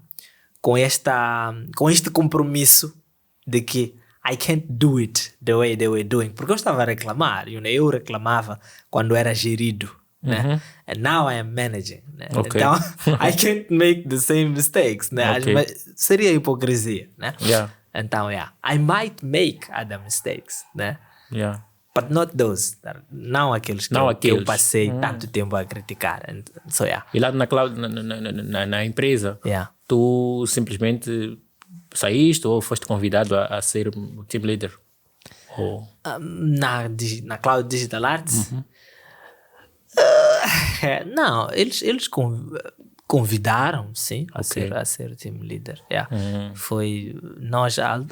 com este compromisso de que I can't do it the way they were doing. Porque eu estava a reclamar, eu reclamava quando era gerido, né? And now I am managing, né? Ok. Então, I can't make the same mistakes, né? Ok. Mas seria hipocrisia, né? Yeah. Então, I might make other mistakes, né? Yeah. But not those. Não aqueles que, Não que eu aqueles. passei tanto tempo a criticar. And so, E lá na cloud, na empresa, tu simplesmente saíste ou foste convidado a ser o team leader? Ou... Na Cloud Digital Arts? Não, eles convidaram, sim, a ser team leader. Foi,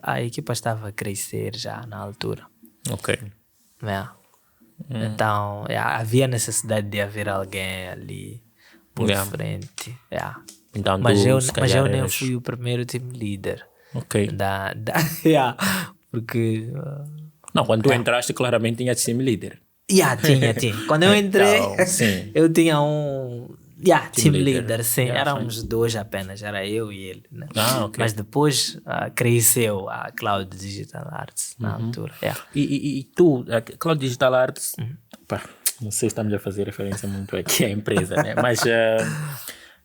a equipa estava a crescer já na altura. Ok. Então, havia necessidade de haver alguém ali por frente. Então, mas eu nem eras... fui o primeiro team leader. Ok. Porque... Não, quando tu entraste, claramente tinha team leader. Tinha. Quando eu entrei, Então, sim. eu tinha um... team leader, sim. Yeah, éramos dois apenas, era eu e ele, né? Ok. Mas depois cresceu a Cloud Digital Arts na altura. E tu, a Cloud Digital Arts, pá, não sei se estamos a fazer referência muito aqui à empresa, né? Mas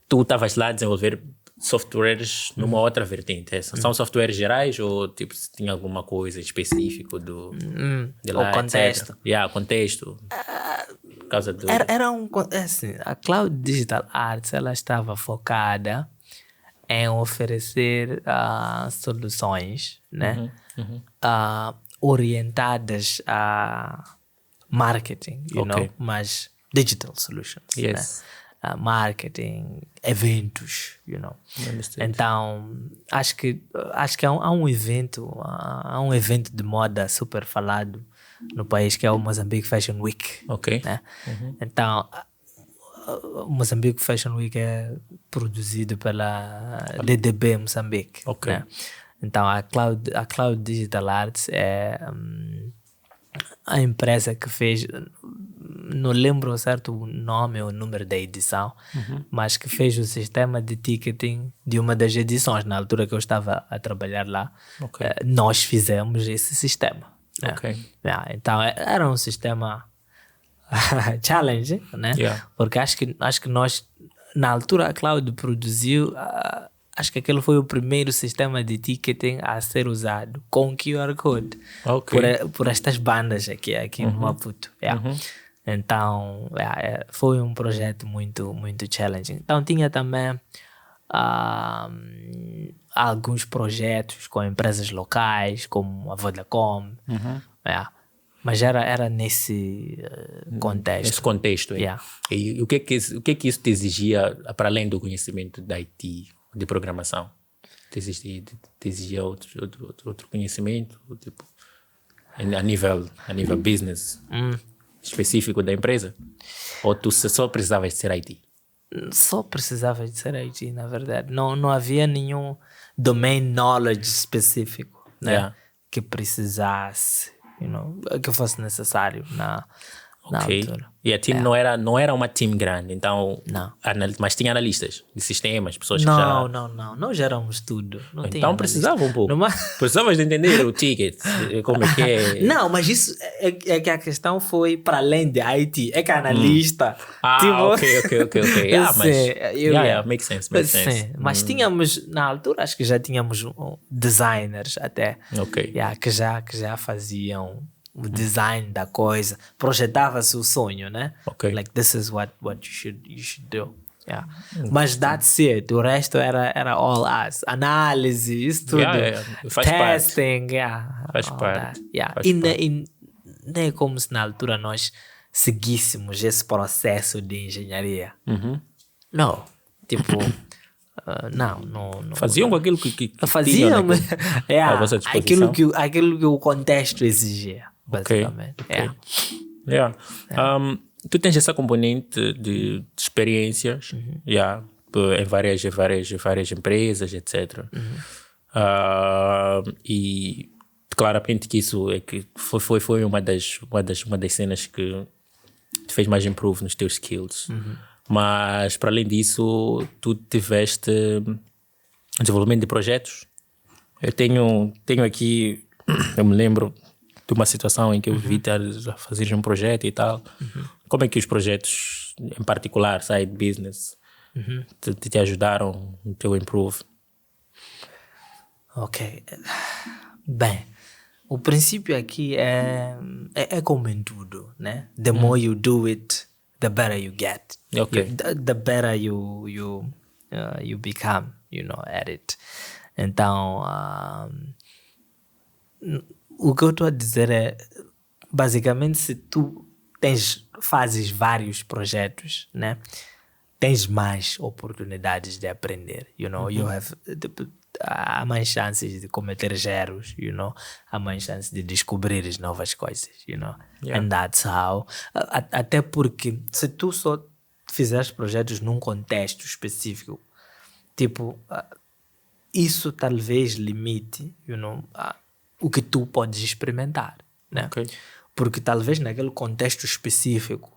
tu estavas lá a desenvolver softwares numa outra vertente. São softwares gerais ou tipo, se tinha alguma coisa específica de lá, o contexto. Contexto. Por causa do... Era assim, a Cloud Digital Arts ela estava focada em oferecer soluções, né? Orientadas a marketing, mas digital solutions, Yes. né? Marketing, eventos, Então, acho que há um evento de moda super falado no país que é o Mozambique Fashion Week. Ok. Né? Então, o Mozambique Fashion Week é produzido pela DDB Moçambique. Ok. Né? Então, a Cloud Digital Arts é a empresa que fez, não lembro certo o nome ou o número da edição, mas que fez o sistema de ticketing de uma das edições. Na altura que eu estava a trabalhar lá, nós fizemos esse sistema. Né? Então, era um sistema challenge, né? Porque acho que nós, na altura, a Cloud produziu... acho que aquele foi o primeiro sistema de ticketing a ser usado com QR Code por estas bandas aqui no Maputo. Então, foi um projeto muito, muito challenging. Então, tinha também alguns projetos com empresas locais, como a Vodacom. Mas era nesse contexto. Nesse contexto. E o que é que isso te exigia, para além do conhecimento da IT, de programação? Te exigia outro conhecimento, tipo, a nível business específico da empresa? Ou tu só precisavas de ser IT? Só precisava de ser IT, na verdade. Não havia nenhum domain knowledge específico, né? Que precisasse, que fosse necessário na Ok. altura. E a team não era uma team grande, então... Não. Mas tinha analistas de sistemas, pessoas que já... Não. Nós éramos tudo. Não tinha Então analista. precisava um pouco. Numa- Precisavas de entender o ticket, como é que é. Não, mas isso é que a questão foi para além de IT. É que analista. Ok. Mas... Sim, makes sense. Sim, mas tínhamos, na altura, acho que já tínhamos designers até. Ok. Que já faziam o design da coisa. Projetava-se o sonho, né? Ok. Like, this is what you should do. Yeah. Mas that's it. O resto era all us. Análise, isso tudo. Faz Testing, Faz all parte. that. Yeah. Faz E parte. nem é como se na altura nós seguíssemos esse processo de engenharia. Não. Tipo, não. Faziam com aquilo que Fazíamos. à vossa disposição. Aquilo que o contexto exigia, basicamente. Ok. Tu tens essa componente de experiências em várias empresas, etc. E claramente que isso é que foi uma das cenas que te fez mais improve nos teus skills. Mas para além disso, tu tiveste desenvolvimento de projetos. Eu tenho aqui, eu me lembro de uma situação em que eu vi a fazer um projeto e tal. Como é que os projetos, em particular, side business, te ajudaram no teu improve? Ok. Bem, o princípio aqui é como em tudo, né? The more you do it, the better you get. Ok. The better you become, at it. Então, o que eu estou a dizer é, basicamente, se tu fazes vários projetos, né? Tens mais oportunidades de aprender, há mais chances de cometer erros, há mais chances de descobrir novas coisas, and that's how. Até porque se tu só fizeres projetos num contexto específico, tipo, isso talvez limite, o que tu podes experimentar, né? Ok. Porque talvez naquele contexto específico,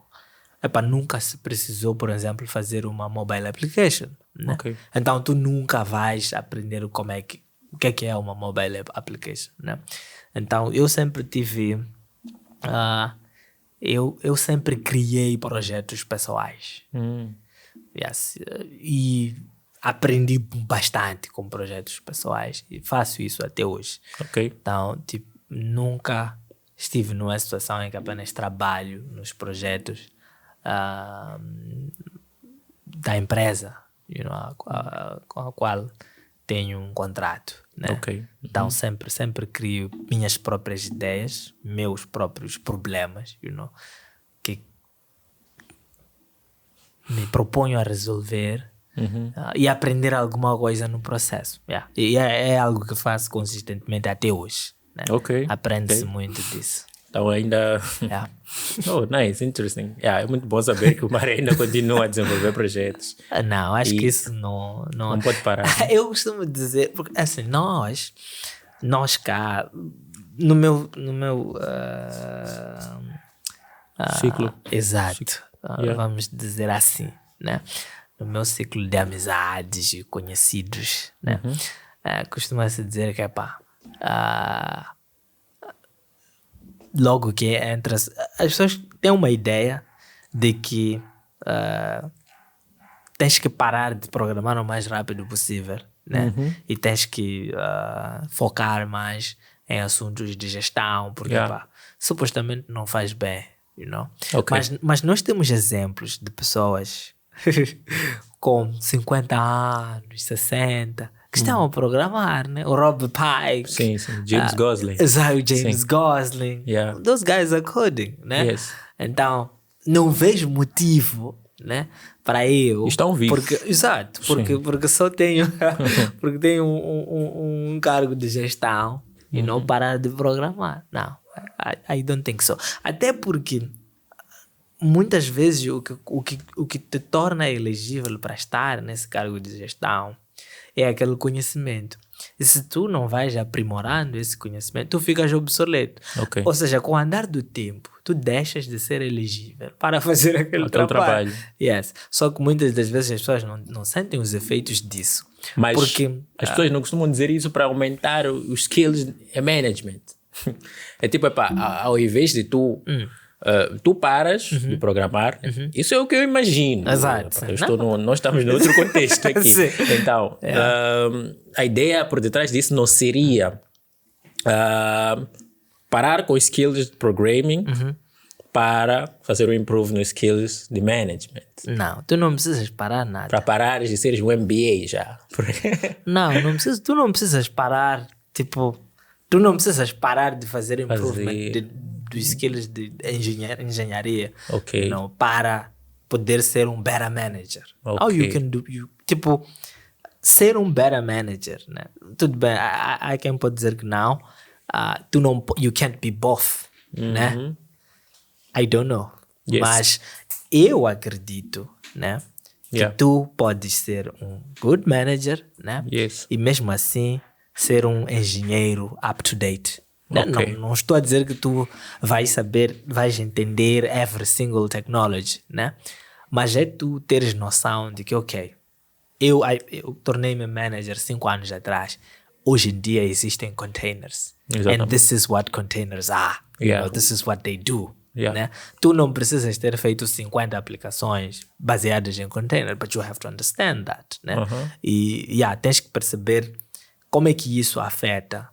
nunca se precisou, por exemplo, fazer uma mobile application, né? Ok. Então tu nunca vais aprender o que é uma mobile application, né? Então eu sempre tive, eu sempre criei projetos pessoais. Yes. E aprendi bastante com projetos pessoais e faço isso até hoje. Ok. Então, tipo, nunca estive numa situação em que apenas trabalho nos projetos da empresa, com a qual tenho um contrato, né? Ok. Então sempre crio minhas próprias ideias, meus próprios problemas, que me proponho a resolver e aprender alguma coisa no processo. E é algo que faço consistentemente até hoje, né? Ok. Aprende-se muito disso. Então ainda... Oh, nice, interesting. É muito bom saber que o Mário ainda continua a desenvolver projetos. Não, acho que isso não pode parar. Eu costumo dizer, porque assim, nós cá, no meu Ciclo. Exato. Vamos dizer assim, né? No meu ciclo de amizades e conhecidos, né? Costuma-se dizer que logo que entra, as pessoas têm uma ideia de que tens que parar de programar o mais rápido possível, né? E tens que focar mais em assuntos de gestão, porque supostamente não faz bem, Okay. Mas nós temos exemplos de pessoas com 50 anos, 60, que estão a programar, né? O Rob Pike. Sim. James Gosling. Exato, James Gosling. Yeah. Those guys are coding, né? Yes. Então, não vejo motivo, né? Para eu... Estão vivos. Porque só tenho... porque tenho um cargo de gestão e não parar de programar. Não, I don't think so. Até porque muitas vezes o que te torna elegível para estar nesse cargo de gestão é aquele conhecimento. E se tu não vais aprimorando esse conhecimento, tu ficas obsoleto. Ok. Ou seja, com o andar do tempo, tu deixas de ser elegível para fazer aquele trabalho. Yes. Só que muitas das vezes as pessoas não sentem os efeitos disso. Mas porque as pessoas não costumam dizer isso para aumentar os skills em management. É tipo, ao invés de tu... tu paras de programar. Isso é o que eu imagino. Exato. Nós estamos em outro contexto aqui. Sim. Então, a ideia por detrás disso não seria parar com skills de programming para fazer um improve nos skills de management. Não, tu não precisas parar nada. Para parares de seres um MBA já. Tu não precisas parar, tipo... Tu não precisas parar de fazer improvement dos skills de engenharia, não, para poder ser um better manager. How you can do, tipo, ser um better manager, né? Tudo bem, há quem pode dizer que não, you can't be both, né? I don't know. Yes. Mas eu acredito, né? Que tu podes ser um good manager, né? Yes. E mesmo assim ser um engenheiro up to date. Não estou a dizer que tu vais entender every single technology, né? Mas é tu teres noção de que, eu tornei-me manager 5 anos atrás. Hoje em dia existem containers. Exatamente. And this is what containers are. You know, this is what they do. Né? Tu não precisas ter feito 50 aplicações baseadas em container, but you have to understand that. Né? E tens que perceber como é que isso afeta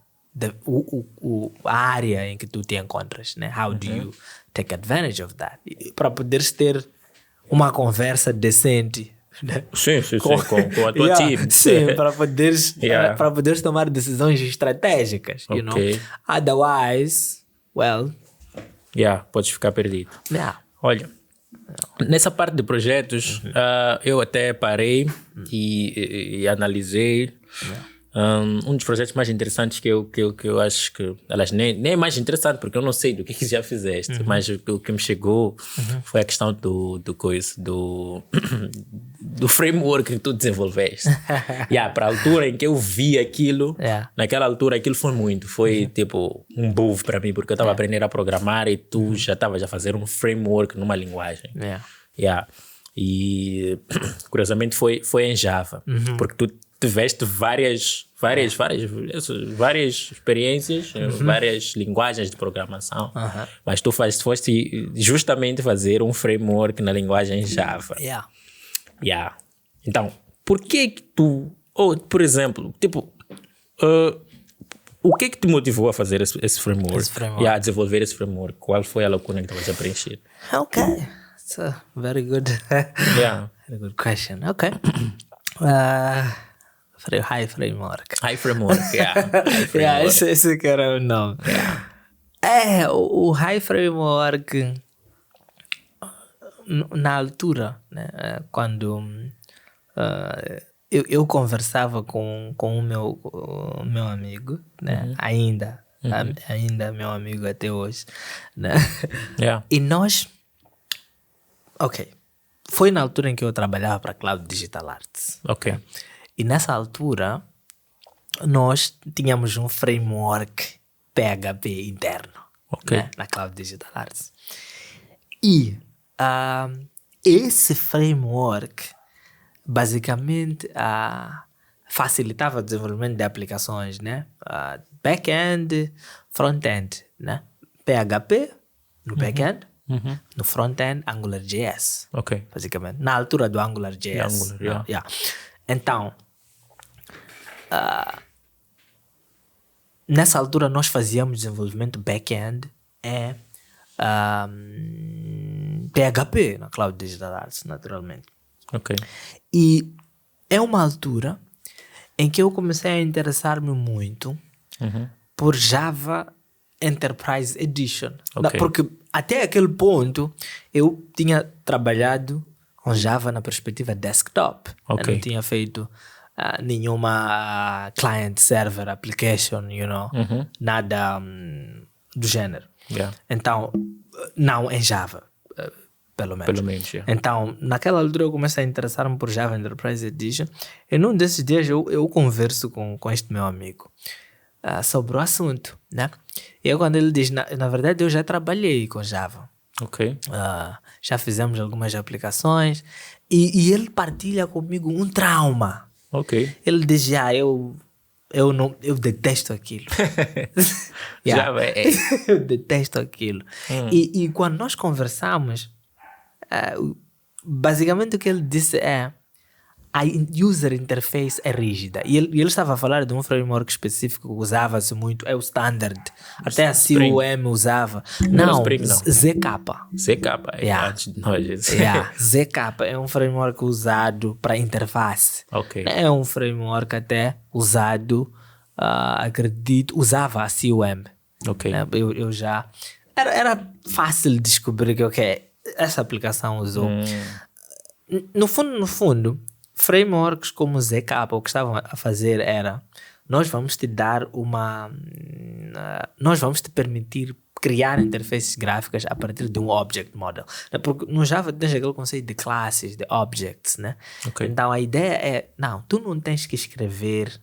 a área em que tu te encontras, né? How do you take advantage of that? Para poderes ter uma conversa decente, né? Sim, com a tua time. Sim, para poderes tomar decisões estratégicas, you know? Otherwise, podes ficar perdido. Olha, nessa parte de projetos, eu até parei e analisei. Um dos projetos mais interessantes que eu acho que... Elas nem é mais interessante, porque eu não sei do que já fizeste, mas o que me chegou foi a questão do framework que tu desenvolveste. Para a altura em que eu vi aquilo, naquela altura aquilo foi tipo um boom para mim, porque eu estava aprendendo a programar e tu já estavas a fazer um framework numa linguagem. E curiosamente foi em Java, porque tu tiveste várias experiências, várias linguagens de programação, mas tu foste justamente fazer um framework na linguagem Java. Então, por que tu... por exemplo, tipo... o que te motivou a fazer esse framework? A desenvolver esse framework? Qual foi a lacuna que estavas a preencher? It's a very good, very good question. High Framework. High Framework, esse que era o nome. O High Framework, na altura, né, quando eu conversava com o meu amigo, né, ainda meu amigo até hoje, né? E nós... Foi na altura em que eu trabalhava para a Cloud Digital Arts. E nessa altura, nós tínhamos um framework PHP interno, né, na Cloud Digital Arts. E esse framework, basicamente, facilitava o desenvolvimento de aplicações, né? Back-end, front-end, né? PHP no back-end, no front-end, AngularJS. Basicamente, na altura do AngularJS. Então, nessa altura nós fazíamos desenvolvimento back-end em PHP na Cloud Digital Arts, naturalmente. E é uma altura em que eu comecei a interessar-me muito por Java Enterprise Edition. Porque até aquele ponto eu tinha trabalhado com Java na perspectiva desktop. Eu não tinha feito nenhuma client-server application, nada do gênero. Então, não em Java. pelo menos. Pelo menos, yeah. Então, naquela altura eu comecei a interessar-me por Java Enterprise Edition. E num desses dias eu converso com este meu amigo sobre o assunto, né? E quando ele diz, na verdade eu já trabalhei com Java. Ok. Já fizemos algumas aplicações. E ele partilha comigo um trauma. Ok. Ele diz, eu detesto aquilo. Java Eu detesto aquilo. E quando nós conversamos, basicamente o que ele disse é a user interface é rígida. E ele estava a falar de um framework específico que usava-se muito, é o Standard. Até a CUM usava. Não, Spring, não. ZK. ZK, antes de nós. ZK é um framework usado para interface. Ok. É um framework até usado, acredito, usava a CUM. Ok. Eu já... Era fácil descobrir que essa aplicação usou. No fundo, frameworks como o ZK, o que estavam a fazer era, nós vamos te permitir criar interfaces gráficas a partir de um object model. Porque no Java tens aquele conceito de classes, de objects, né? Okay. Então a ideia é, tu não tens que escrever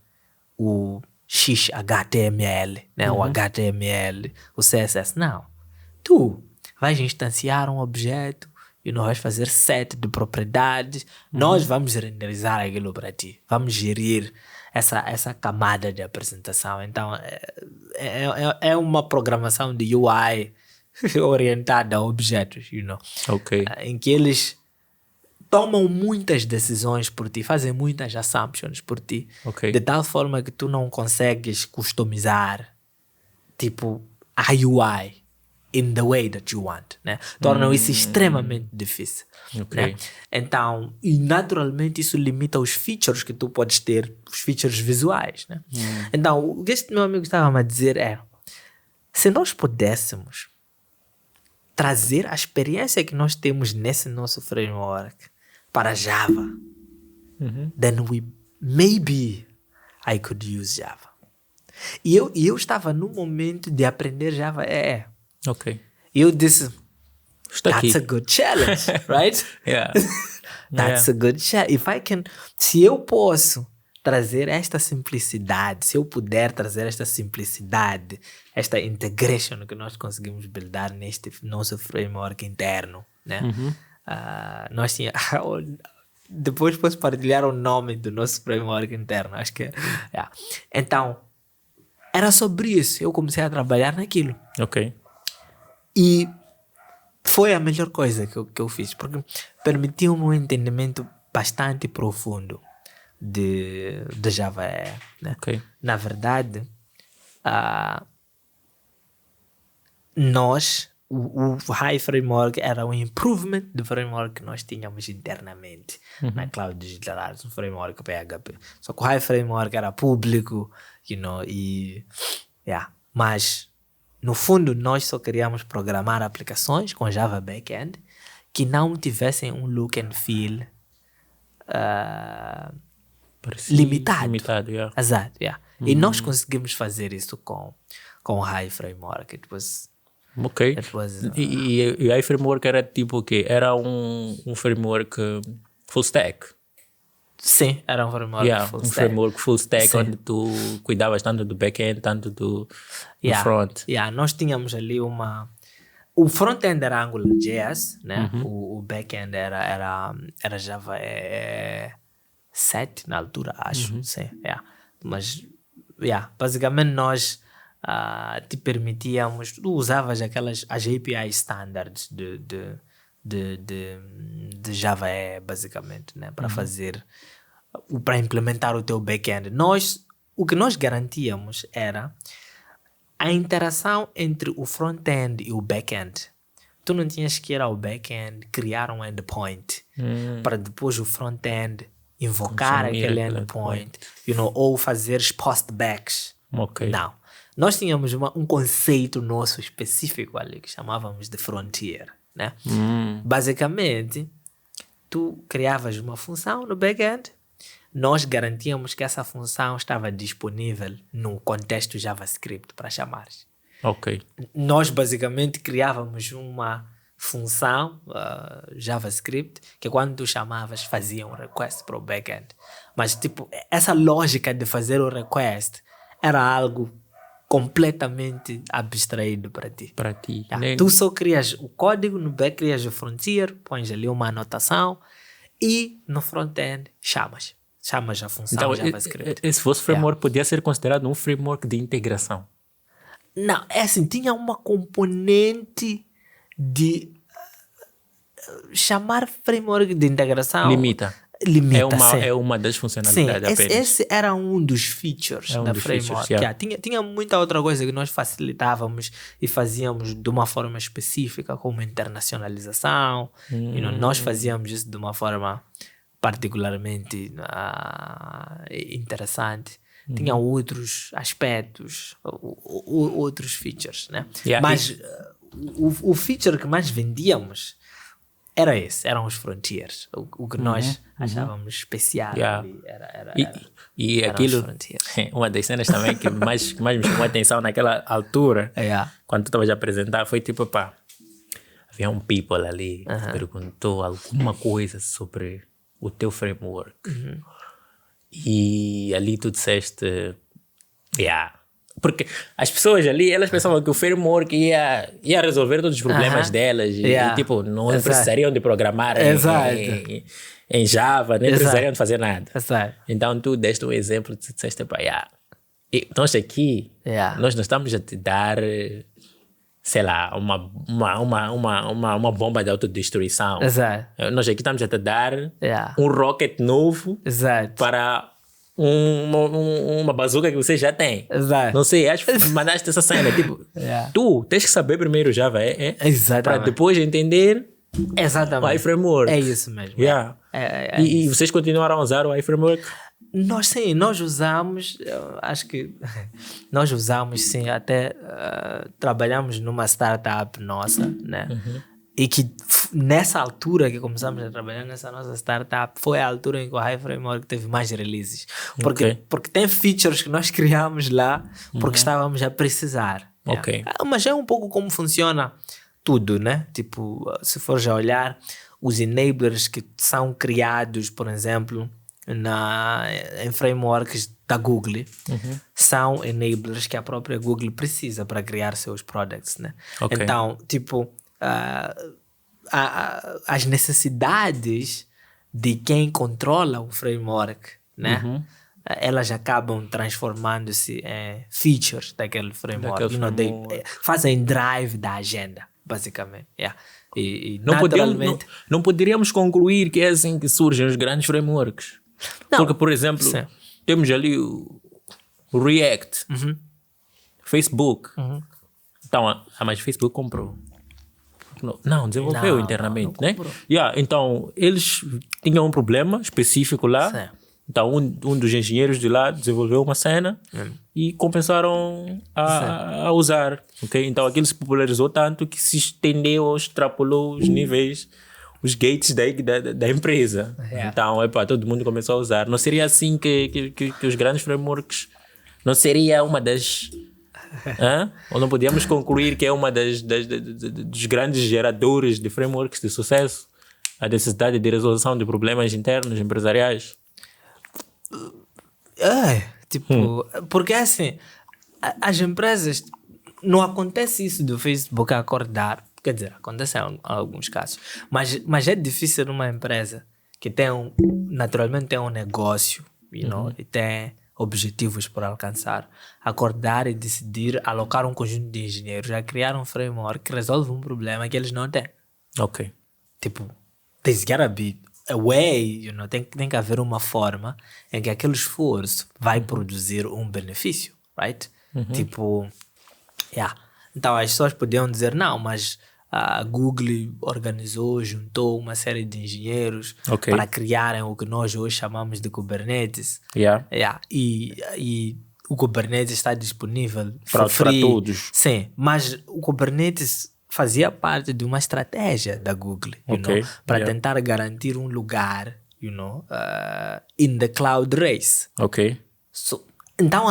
o XHTML, né? O HTML, o CSS, não. Tu vais instanciar um objeto e nós vais fazer set de propriedades, nós vamos renderizar aquilo para ti, vamos gerir essa camada de apresentação. Então é uma programação de UI orientada a objetos, Ok. em que eles tomam muitas decisões por ti, fazem muitas assumptions por ti, de tal forma que tu não consegues customizar tipo a UI in the way that you want, né? Tornam isso extremamente difícil, né? Então, e naturalmente isso limita os features que tu podes ter, os features visuais, né? Então, o que este meu amigo estava a dizer é, se nós pudéssemos trazer a experiência que nós temos nesse nosso framework para Java, then maybe I could use Java. E eu estava no momento de aprender Java Ok. E eu disse, That's a good challenge, right? Yeah. That's a good challenge. Se eu posso trazer esta simplicidade, se eu puder trazer esta simplicidade, esta integration que nós conseguimos buildar neste nosso framework interno, né? Nós tínhamos... Depois posso partilhar o nome do nosso framework interno, acho que... Então, era sobre isso. Eu comecei a trabalhar naquilo. Ok. E foi a melhor coisa que eu fiz, porque permitiu-me um entendimento bastante profundo de Java, né? Ok. Na verdade, o High Framework era um improvement do framework que nós tínhamos internamente na Cloud Digital Arts, um framework PHP. Só que o High Framework era público, mas no fundo nós só queríamos programar aplicações com Java Backend que não tivessem um look and feel limitado. Yeah. Exato, E nós conseguimos fazer isso com o High Framework. Ok. E aí framework era tipo o quê? Era um framework full stack? Sim, era um framework full stack. Framework full stack onde tu cuidavas tanto do back-end, tanto do front. Nós tínhamos ali o front-end era AngularJS, né? O back-end era Java 7 na altura, acho. Sim, Mas, basicamente nós te permitíamos... Tu usavas as API standards de Java basicamente, né? Para fazer... Para implementar o teu back-end. O que nós garantíamos era a interação entre o front-end e o back-end. Tu não tinhas que ir ao back-end, criar um endpoint para depois o front-end invocar aquele endpoint, ou fazer postbacks. Okay. Não. Nós tínhamos um conceito nosso específico ali que chamávamos de frontier, né? Basicamente, tu criavas uma função no back-end, nós garantíamos que essa função estava disponível no contexto JavaScript para chamares. Ok. Nós basicamente criávamos uma função JavaScript, que quando tu chamavas fazia um request para o backend. Mas tipo, essa lógica de fazer o request era algo completamente abstraído para ti. Para ti. Tu só crias o código, no back crias o frontier, pões ali uma anotação e no front-end chamas a função Então, JavaScript. esse vosso framework podia ser considerado um framework de integração. Não, é assim, tinha uma componente de chamar framework de integração. Limita, é uma das funcionalidades apenas. Esse era um dos features da framework. Tinha muita outra coisa que nós facilitávamos e fazíamos de uma forma específica, como internacionalização. Nós fazíamos isso de uma forma particularmente interessante. Tinha outros aspectos, outros features, né? Mas o feature que mais vendíamos eram os frontiers. O que nós achávamos especial ali e aquilo, uma das cenas também que mais me chamou a atenção naquela altura, quando tu estavas a apresentar, foi tipo, havia um people ali que perguntou alguma coisa sobre o teu framework. E ali tu disseste, porque as pessoas ali, elas pensavam que o framework ia resolver todos os problemas delas e tipo, não precisariam de programar em Java, nem precisariam de fazer nada. Então tu deste um exemplo, tu disseste, e nós aqui, nós não estamos a te dar, sei lá, uma bomba de autodestruição. Nós aqui estamos a te dar um rocket novo para uma bazuca que você já tem. Não sei, acho que mandaste essa cena. Tipo, tu tens que saber primeiro Java, para depois entender o iFramework. É isso mesmo. E vocês continuaram a usar o iFramework? Nós usamos, acho que nós usamos sim, até trabalhamos numa startup nossa, né? E que nessa altura que começamos a trabalhar nessa nossa startup foi a altura em que o iFramework teve mais releases. Porque tem features que nós criamos lá porque estávamos a precisar. Mas é um pouco como funciona tudo, né? Tipo, se fores a olhar, os enablers que são criados, por exemplo, em frameworks da Google, são enablers que a própria Google precisa para criar seus products, né? Então, tipo, as necessidades de quem controla o framework, né? Elas acabam transformando-se em features daquele framework. Fazem drive da agenda, basicamente. E não poderíamos concluir que é assim que surgem os grandes frameworks. Porque, por exemplo, temos ali o React, Facebook. Então, mas Facebook comprou. Não, desenvolveu internamente, né? Então, eles tinham um problema específico lá. Então, um dos engenheiros de lá desenvolveu uma cena e começaram a usar. Então, aquilo se popularizou tanto que se estendeu, extrapolou os níveis, os gates da empresa. Então, todo mundo começou a usar. Não seria assim que os grandes frameworks... Não seria uma das... Ou não podíamos concluir que é uma dos grandes geradores de frameworks de sucesso? A necessidade de resolução de problemas internos empresariais? Porque assim, as empresas, não acontece isso do Facebook acordar, quer dizer, acontece em alguns casos, mas é difícil numa empresa que naturalmente tem um negócio, e tem objetivos por alcançar, acordar e decidir alocar um conjunto de engenheiros a criar um framework que resolve um problema que eles não têm. Tipo, there's gotta be a way, tem que haver uma forma em que aquele esforço vai produzir um benefício, right? Tipo, então as pessoas podiam dizer, não, mas a Google juntou uma série de engenheiros para criarem o que nós hoje chamamos de Kubernetes. E o Kubernetes está disponível para todos. Sim, mas o Kubernetes fazia parte de uma estratégia da Google, para tentar garantir um lugar, in the cloud race. Então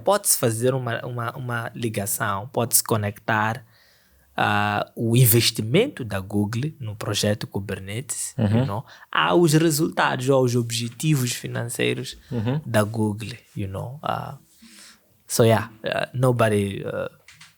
pode-se fazer uma ligação, pode-se conectar o investimento da Google no projeto Kubernetes, you know, aos resultados, aos objetivos financeiros da Google, you know. So nobody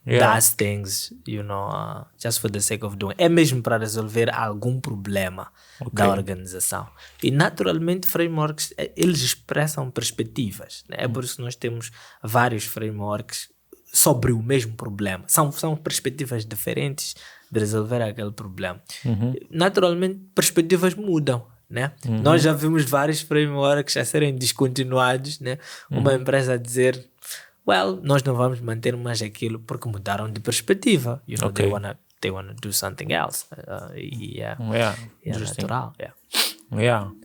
does things, you know, just for the sake of doing. É mesmo para resolver algum problema da organização. E naturalmente frameworks, eles expressam perspectivas, né? É por isso que nós temos vários frameworks sobre o mesmo problema. São perspectivas diferentes de resolver aquele problema. Naturalmente, perspectivas mudam, né? Nós já vimos vários frameworks a serem descontinuados, né? Uma empresa a dizer, nós não vamos manter mais aquilo porque mudaram de perspectiva. You know, they wanna do something else. É natural.